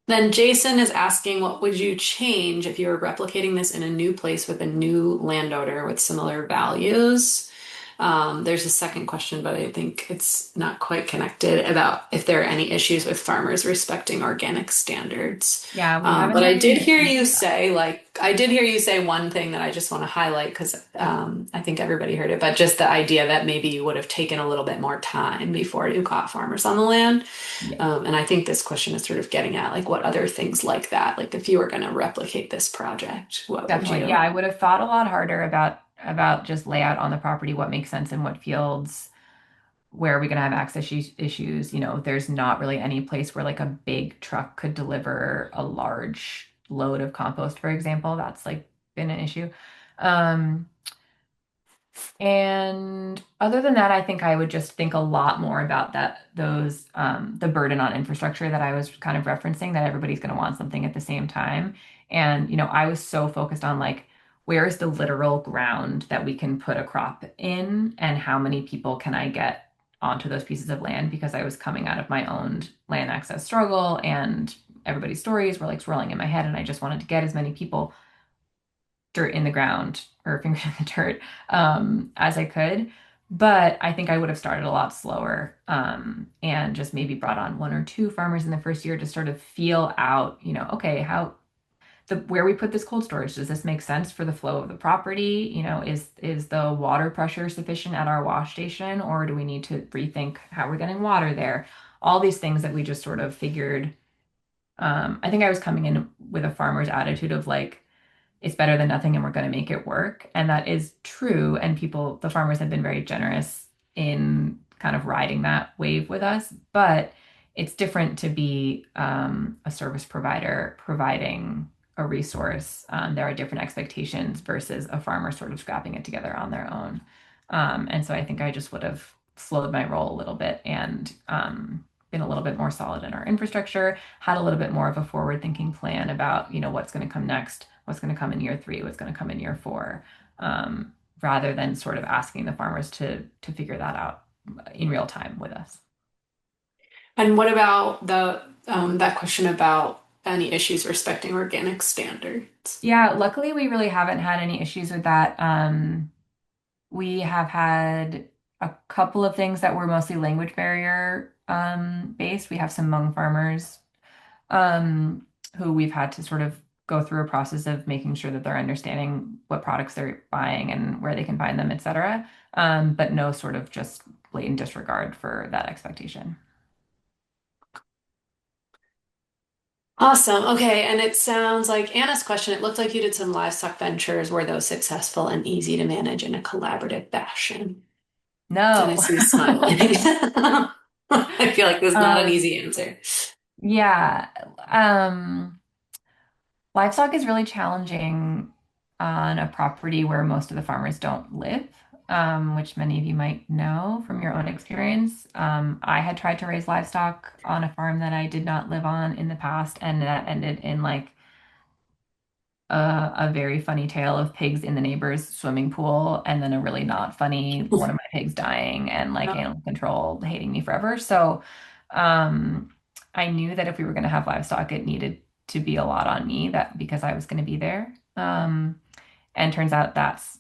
Then Jason is asking, what would you change if you were replicating this in a new place with a new landowner with similar values? There's a second question, but I think it's not quite connected about if there are any issues with farmers respecting organic standards. Yeah, we haven't But had I any did hear issues you with that. say, I did hear you say one thing that I just want to highlight because I think everybody heard it, but just the idea that maybe you would have taken a little bit more time before you caught farmers on the land. Yeah. And I think this question is sort of getting at like what other things like that, like if you were going to replicate this project, what would Definitely. Yeah, you? I would have thought a lot harder about just layout on the property, what makes sense in what fields, where are we going to have access issues. There's not really any place where like a big truck could deliver a large load of compost, for example. That's like been an issue. Um, and other than that, I think I would just think a lot more about the burden on infrastructure that I was kind of referencing, that everybody's going to want something at the same time. And, I was so focused on like, where is the literal ground that we can put a crop in, and how many people can I get onto those pieces of land? Because I was coming out of my own land access struggle, and everybody's stories were like swirling in my head, and I just wanted to get as many people dirt in the ground, or fingers in the dirt, as I could. But I think I would have started a lot slower, and just maybe brought on one or two farmers in the first year to sort of feel out, okay, where we put this cold storage, does this make sense for the flow of the property? Is the water pressure sufficient at our wash station, or do we need to rethink how we're getting water there? All these things that we just sort of figured. I think I was coming in with a farmer's attitude of like, it's better than nothing and we're going to make it work. And that is true. And the farmers have been very generous in kind of riding that wave with us. But it's different to be a service provider providing a resource. There are different expectations versus a farmer sort of scrapping it together on their own. And so I think I just would have slowed my roll a little bit, and been a little bit more solid in our infrastructure, had a little bit more of a forward thinking plan about, what's going to come next, what's going to come in year three, what's going to come in year four, um, rather than sort of asking the farmers to figure that out in real time with us. And what about the that question about any issues respecting organic standards? Yeah, luckily we really haven't had any issues with that. We have had a couple of things that were mostly language barrier based. We have some Hmong farmers, who we've had to sort of go through a process of making sure that they're understanding what products they're buying and where they can find them, et cetera. But no sort of just blatant disregard for that expectation. Awesome. Okay. And it sounds like Anna's question, it looked like you did some livestock ventures. Were those successful and easy to manage in a collaborative fashion? And I No. see you smiling. I feel like this is not an Um, easy answer. yeah. Um, Livestock is really challenging on a property where most of the farmers don't live, which many of you might know from your own experience. I had tried to raise livestock on a farm that I did not live on in the past, and that ended in like a very funny tale of pigs in the neighbor's swimming pool, and then a really not funny one of my pigs dying and like Yeah. animal control hating me forever. So um, I knew that if we were going to have livestock, it needed to be a lot on me that because I was going to be there. And turns out that's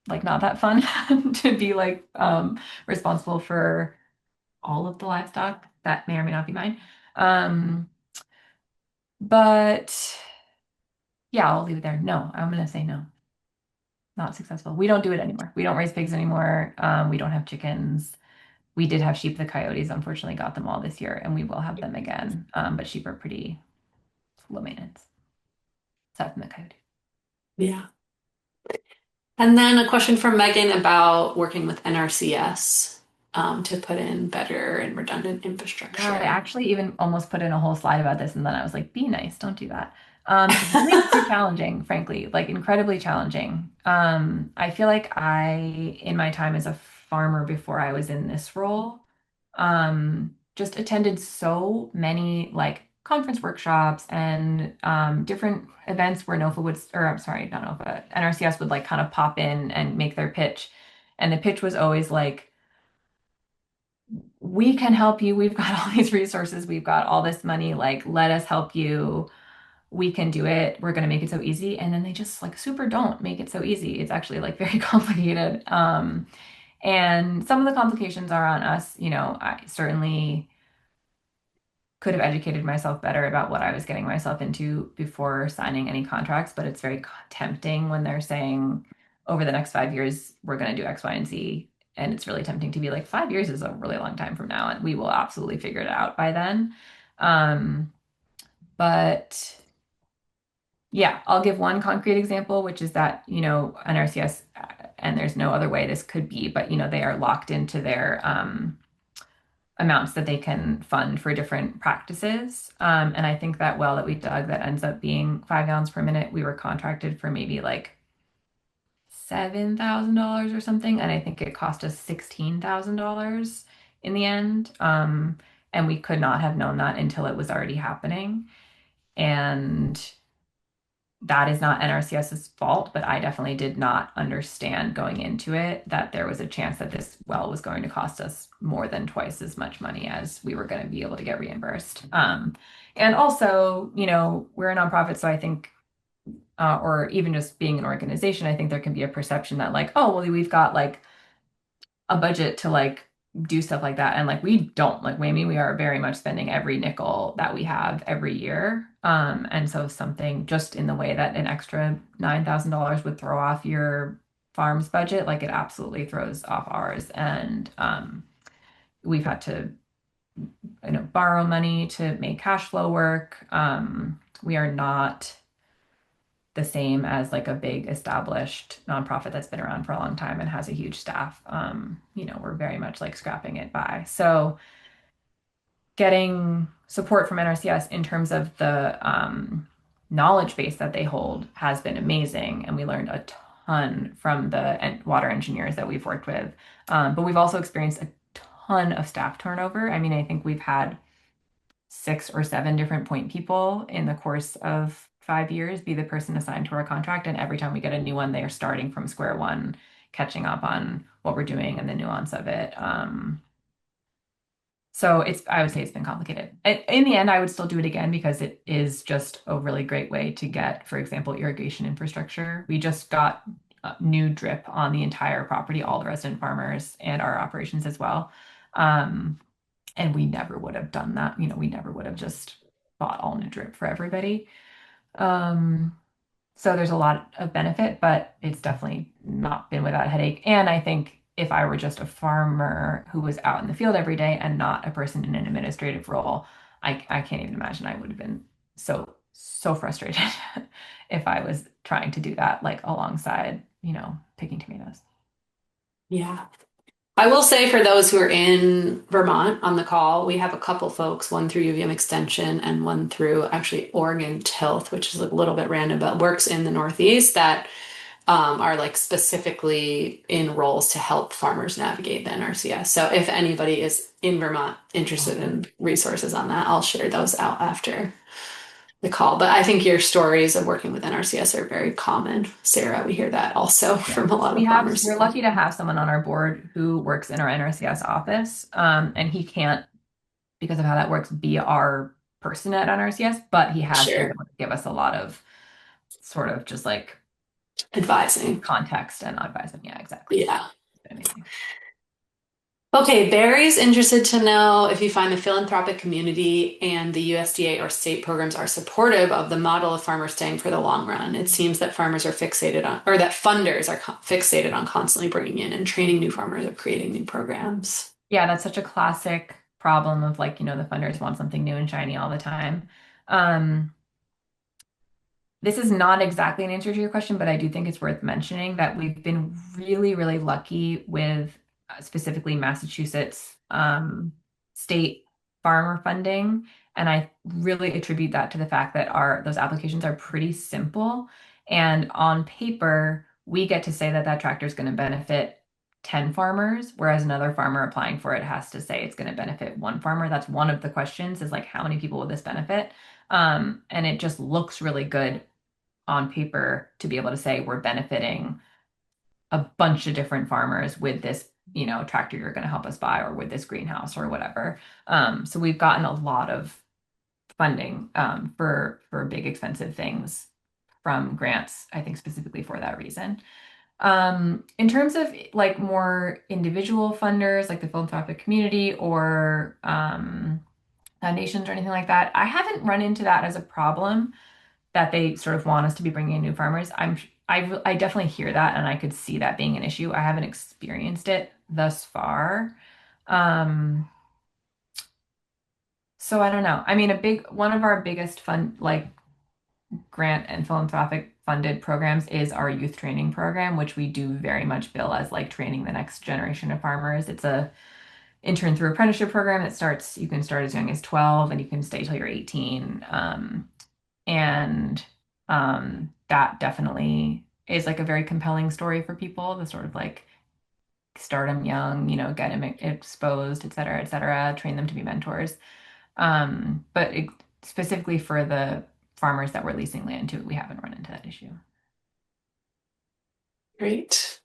like not that fun to be like responsible for all of the livestock that may or may not be mine. Um, but yeah, I'll leave it there. No, I'm gonna say no. Not successful. We don't do it anymore. We don't raise pigs anymore. We don't have chickens. We did have sheep. The coyotes unfortunately got them all this year, and we will have them again. But sheep are pretty low maintenance, aside from the coyote. Yeah. And then a question from Megan about working with NRCS to put in better and redundant Yeah, I infrastructure. actually even almost put in a whole slide about this, and then I was like, be nice, don't do that. It's really, really challenging, frankly, like incredibly challenging. I feel like in my time as a farmer before I was in this role, just attended so many like conference workshops and different events where NOFA would, or I'm sorry, not NOFA, NRCS would like kind of pop in and make their pitch. And the pitch was always like, we can help you. We've got all these resources. We've got all this money. Like, let us help you. We can do it. We're going to make it so easy. And then they just like super don't make it so easy. It's actually like very complicated. And some of the complications are on us. You know, I certainly could have educated myself better about what I was getting myself into before signing any contracts, but it's very tempting when they're saying over the next 5 years, we're going to do X, Y, and Z. And it's really tempting to be like, 5 years is a really long time from now, and we will absolutely figure it out by then. Um, but yeah, I'll give one concrete example, which is that, NRCS, and there's no other way this could be, but, they are locked into their amounts that they can fund for different practices. And I think that well that we dug that ends up being 5 gallons per minute, we were contracted for maybe like $7,000 or something. And I think it cost us $16,000 in the end. And we could not have known that until it was already happening. And that is not NRCS's fault, but I definitely did not understand going into it that there was a chance that this well was going to cost us more than twice as much money as we were going to be able to get reimbursed. And also, we're a nonprofit, so I think, or even just being an organization, I think there can be a perception that like, oh, well, we've got like a budget to like do stuff like that. And like we don't like Whammy, we are very much spending every nickel that we have every year. And so something just in the way that an extra $9,000 would throw off your farm's budget, like it absolutely throws off ours. And we've had to, borrow money to make cash flow work. We are not the same as like a big established nonprofit that's been around for a long time and has a huge staff. We're very much like scrapping it by. So getting support from NRCS in terms of the knowledge base that they hold has been amazing. And we learned a ton from the water engineers that we've worked with. But we've also experienced a ton of staff turnover. I mean, I think we've had 6 or 7 different point people in the course of 5 years be the person assigned to our contract. And every time we get a new one, they are starting from square one, catching up on what we're doing and the nuance of it. So I would say it's been complicated. In the end, I would still do it again because it is just a really great way to get, for example, irrigation infrastructure. We just got new drip on the entire property, all the resident farmers and our operations as well. And we never would have done that. We never would have just bought all new drip for everybody. Um, so there's a lot of benefit, but it's definitely not been without a headache. And I think if I were just a farmer who was out in the field every day and not a person in an administrative role, I can't even imagine I would have been so, so frustrated if I was trying to do that like alongside, picking tomatoes. Yeah. I will say for those who are in Vermont on the call, we have a couple folks, one through UVM Extension and one through actually Oregon Tilth, which is a little bit random, but works in the Northeast that are like specifically in roles to help farmers navigate the NRCS. So if anybody is in Vermont interested in resources on that, I'll share those out after. the call. But I think your stories of working with NRCS are very common. Sarah, we hear that also Yeah. from a So lot of farmers. we're lucky to have someone on our board who works in our NRCS office. And he can't, because of how that works, be our person at NRCS, but he has been Sure. able to give us a lot of sort of just like Advising. context and advising. Yeah, exactly. Yeah. It's been amazing. Okay, Barry's interested to know if you find the philanthropic community and the USDA or state programs are supportive of the model of farmers staying for the long run. It seems that farmers are fixated on, or that funders are fixated on constantly bringing in and training new farmers or creating new programs. Yeah, that's such a classic problem of like, the funders want something new and shiny all the time. Um, This is not exactly an answer to your question, but I do think it's worth mentioning that we've been really, really lucky with specifically Massachusetts state farmer funding. And I really attribute that to the fact that our those applications are pretty simple. And on paper, we get to say that that tractor is going to benefit 10 farmers, whereas another farmer applying for it has to say it's going to benefit one farmer. That's one of the questions is like, how many people will this benefit? And it just looks really good on paper to be able to say we're benefiting a bunch of different farmers with this, tractor you're going to help us buy or with this greenhouse or whatever. So we've gotten a lot of funding for big expensive things from grants, I think specifically for that reason. In terms of like more individual funders, like the philanthropic community or foundations or anything like that, I haven't run into that as a problem that they sort of want us to be bringing in new farmers. I definitely hear that, and I could see that being an issue. I haven't experienced it thus far. Um, so I don't know. I mean, a big one of our biggest fund like grant and philanthropic funded programs is our youth training program, which we do very much bill as like training the next generation of farmers. It's a intern through apprenticeship program that starts, you can start as young as 12 and you can stay till you're 18. And that definitely is like a very compelling story for people to sort of like start them young, get them exposed, et cetera, train them to be mentors. But specifically for the farmers that we're leasing land to, we haven't run into that issue. Great.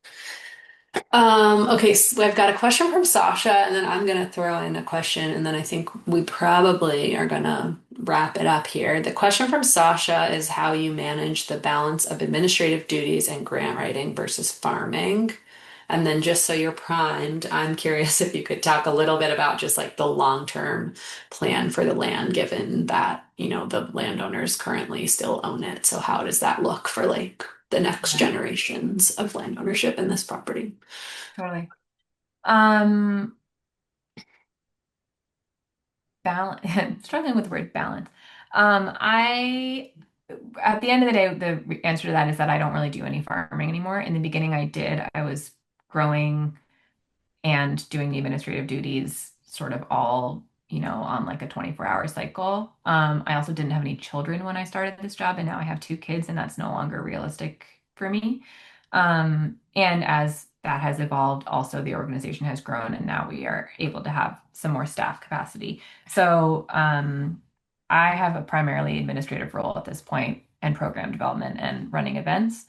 Okay, so I've got a question from Sasha, and then I'm gonna throw in a question, and then I think we probably are gonna wrap it up here. The question from Sasha is how you manage the balance of administrative duties and grant writing versus farming. And then just so you're primed, I'm curious if you could talk a little bit about just like the long-term plan for the land, given that, the landowners currently still own it. So how does that look for like the next Yeah, generations of land ownership in this property? totally. Um, balance, struggling with the word balance. I At the end of the day, the answer to that is that I don't really do any farming anymore. In the beginning, I did. I was growing and doing the administrative duties sort of all, on like a 24-hour cycle. I also didn't have any children when I started this job, and now I have two kids, and that's no longer realistic for me. And as that has evolved, also the organization has grown, and now we are able to have some more staff capacity. So I have a primarily administrative role at this point and program development and running events.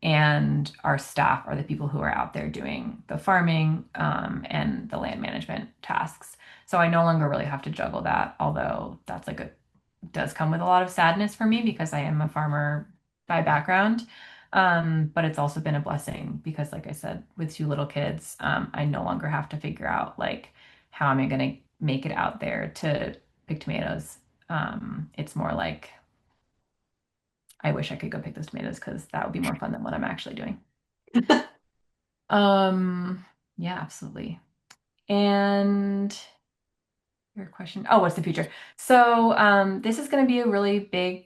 And our staff are the people who are out there doing the farming and the land management tasks. So I no longer really have to juggle that, although that's like a does come with a lot of sadness for me because I am a farmer by background. But it's also been a blessing because, like I said, with two little kids, I no longer have to figure out like how am I going to make it out there to pick tomatoes. It's more like I wish I could go pick those tomatoes because that would be more fun than what I'm actually doing. Um, yeah, absolutely. And your question, oh, what's the future? So, this is going to be a really big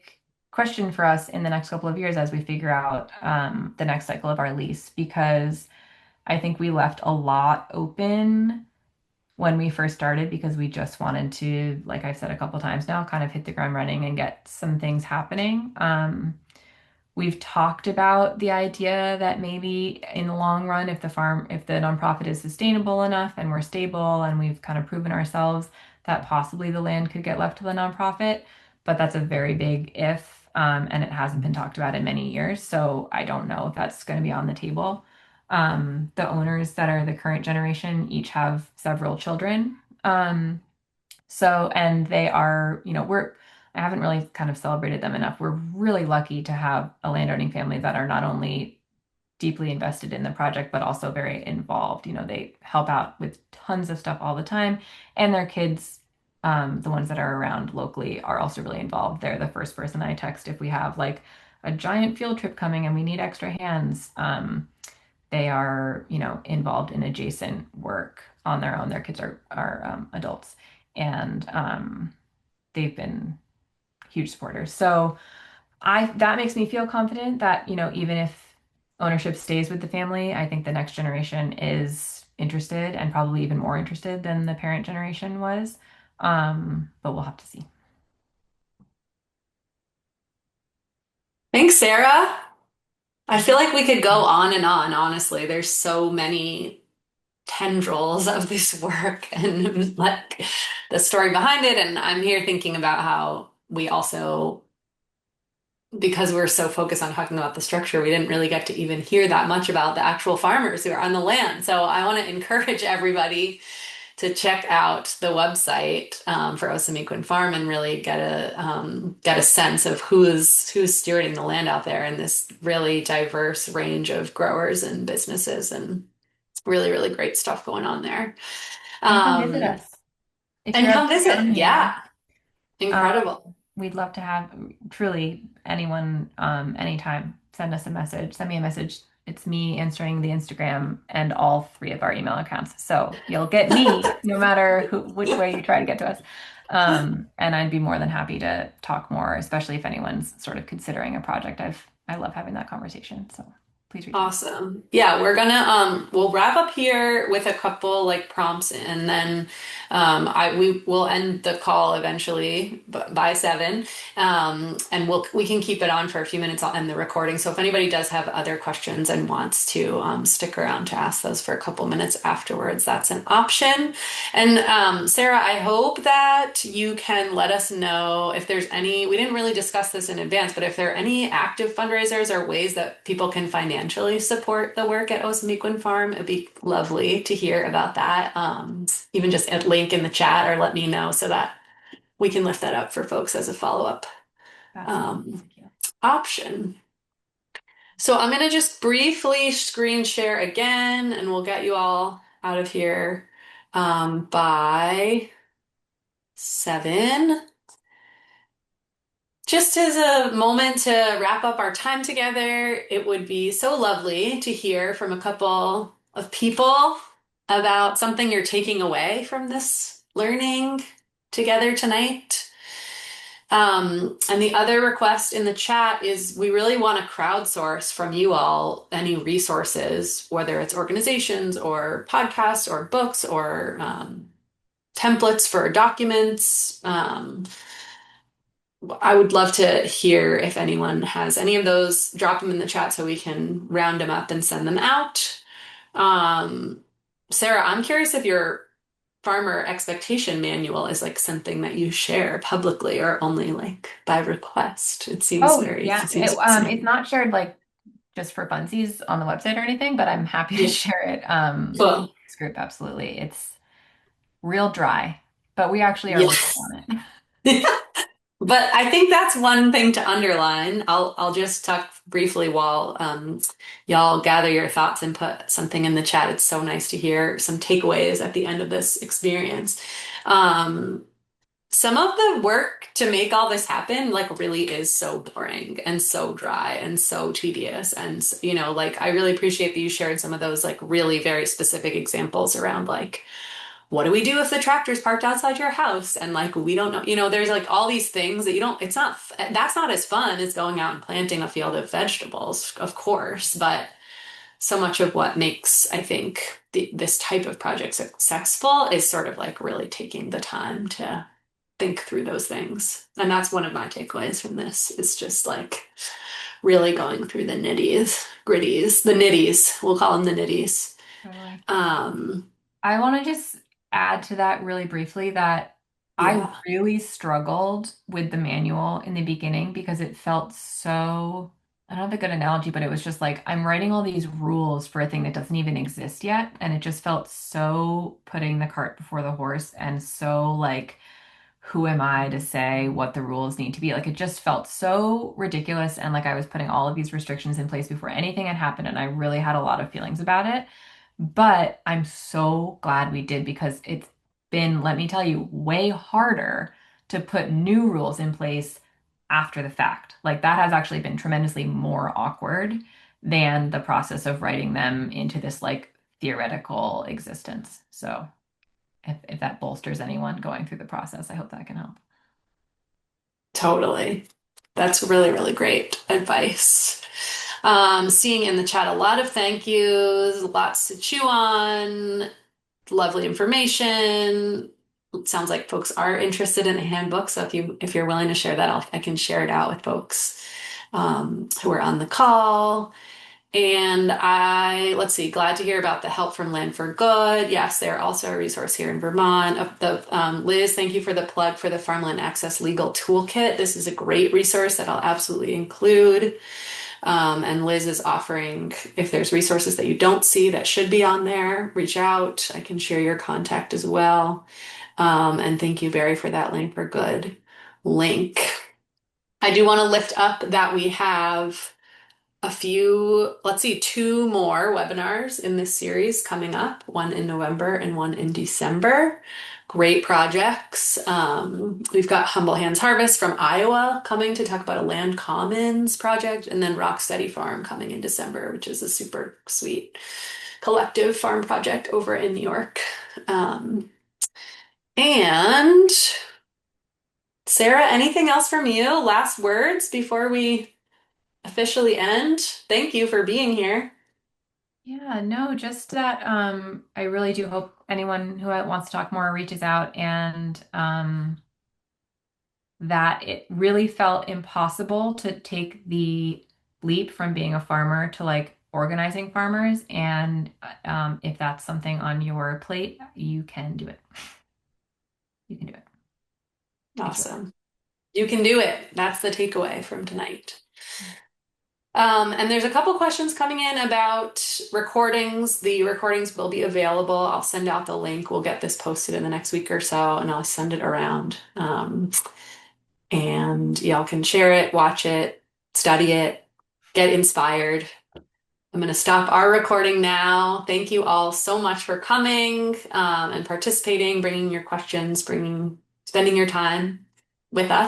question for us in the next couple of years as we figure out the next cycle of our lease, because I think we left a lot open when we first started because we just wanted to, like I've said a couple times now, kind of hit the ground running and get some things happening. We've talked about the idea that maybe in the long run, if the nonprofit is sustainable enough and we're stable and we've kind of proven ourselves, that possibly the land could get left to the nonprofit. but that's a very big if, and it hasn't been talked about in many years. So I don't know if that's going to be on the table. The owners that are the current generation each have several children. And they are, I haven't really kind of celebrated them enough. We're really lucky to have a landowning family that are not only deeply invested in the project, but also very involved. They help out with tons of stuff all the time. And their kids, the ones that are around locally, are also really involved. They're the first person I text if we have like a giant field trip coming and we need extra hands. They are, involved in adjacent work on their own. Their kids are adults, and they've been huge supporters. So I that makes me feel confident that, even if ownership stays with the family, I think the next generation is interested and probably even more interested than the parent generation was. But we'll have to see. Thanks, Sarah. I feel like we could go on and on, honestly. There's so many tendrils of this work and like the story behind it. And I'm here thinking about how we also, because we're so focused on talking about the structure, we didn't really get to even hear that much about the actual farmers who are on the land. So I want to encourage everybody to check out the website for Osamequin Farm and really get a sense of who's stewarding the land out there in this really diverse range of growers and businesses, and really, really great stuff going on there. And come visit Um, us if you're and ever come visit. down Yeah, here. Um, incredible. we'd love to have truly anyone, anytime. Send us a message. Send me a message. It's me answering the Instagram and all three of our email accounts. So you'll get me no matter which way you try to get to us. And I'd be more than happy to talk more, especially if anyone's sort of considering a project. I love having that conversation. So please reach out. Awesome. Yeah, we'll wrap up here with a couple like prompts, and then we will end the call eventually by 7. And we can keep it on for a few minutes. I'll end the recording. So if anybody does have other questions and wants to stick around to ask those for a couple minutes afterwards, that's an option. And Sarah, I hope that you can let us know if there's any, we didn't really discuss this in advance, but if there are any active fundraisers or ways that people can financially support the work at Osamequin Farm, it'd be lovely to hear about that. Even just a link in the chat or let me know so that we can lift that up for folks as a follow-up Absolutely. um, Thank you. option. So I'm going to just briefly screen share again, and we'll get you all out of here by 7. Just as a moment to wrap up our time together, it would be so lovely to hear from a couple of people about something you're taking away from this learning together tonight. And the other request in the chat is we really want to crowdsource from you all any resources, whether it's organizations or podcasts or books or templates for documents. I would love to hear if anyone has any of those. Drop them in the chat so we can round them up and send them out. Um, Sarah, I'm curious if your farmer expectation manual is like something that you share publicly or only like by request. Oh, It yeah. seems It's fascinating. not shared like just for funsies on the website or anything, but I'm happy to Yeah. share it in Cool. this group. Absolutely. It's real dry, but we actually are working Yes. on it. But I think that's one thing to underline. I'll just talk briefly while y'all gather your thoughts and put something in the chat. It's so nice to hear some takeaways at the end of this experience. Um, some of the work to make all this happen like really is so boring and so dry and so tedious. And like I really appreciate that you shared some of those like really very specific examples around like what do we do if the tractor's parked outside your house and like we don't know, there's like all these things that you don't, it's not, that's not as fun as going out and planting a field of vegetables, of course, but so much of what makes, I think, this type of project successful is sort of like really taking the time to think through those things. And that's one of my takeaways from this is just like really going through the the nitties, we'll call them the nitties. Totally. Um, I want to just add to that really briefly that I Yeah. really struggled with the manual in the beginning because it felt so, I don't have a good analogy, but it was just like I'm writing all these rules for a thing that doesn't even exist yet. And it just felt so putting the cart before the horse and so like, who am I to say what the rules need to be? Like it just felt so ridiculous. And like I was putting all of these restrictions in place before anything had happened. And I really had a lot of feelings about it. But I'm so glad we did because it's been, let me tell you, way harder to put new rules in place after the fact. Like that has actually been tremendously more awkward than the process of writing them into this like theoretical existence. So if that bolsters anyone going through the process, I hope that can help. Totally. That's really, really great advice. Seeing in the chat a lot of thank yous, lots to chew on, lovely information. It sounds like folks are interested in a handbook, so if you're willing to share that, I can share it out with folks who are on the call. And let's see, glad to hear about the help from Land for Good. Yes, they're also a resource here in Vermont. Liz, thank you for the plug for the Farmland Access Legal Toolkit. This is a great resource that I'll absolutely include. And Liz is offering, if there's resources that you don't see that should be on there, reach out. I can share your contact as well. And thank you, Barry, for that Land for Good link. I do want to lift up that we have let's see, two more webinars in this series coming up, one in November and one in December. Great projects. We've got Humble Hands Harvest from Iowa coming to talk about a land commons project, and then Rocksteady Farm coming in December, which is a super sweet collective farm project over in New York. And Sarah, anything else from you? Last words before we officially end? Thank you for being here. Yeah, no, just that I really do hope anyone who wants to talk more reaches out and that it really felt impossible to take the leap from being a farmer to like organizing farmers. And if that's something on your plate, you can do it. You can do it. It's really Awesome. You can do it. That's the takeaway from tonight. And there's a couple questions coming in about recordings. The recordings will be available. I'll send out the link. We'll get this posted in the next week or so, and I'll send it around. And y'all can share it, watch it, study it, get inspired. I'm going to stop our recording now. Thank you all so much for coming and participating, bringing your questions, spending your time with us.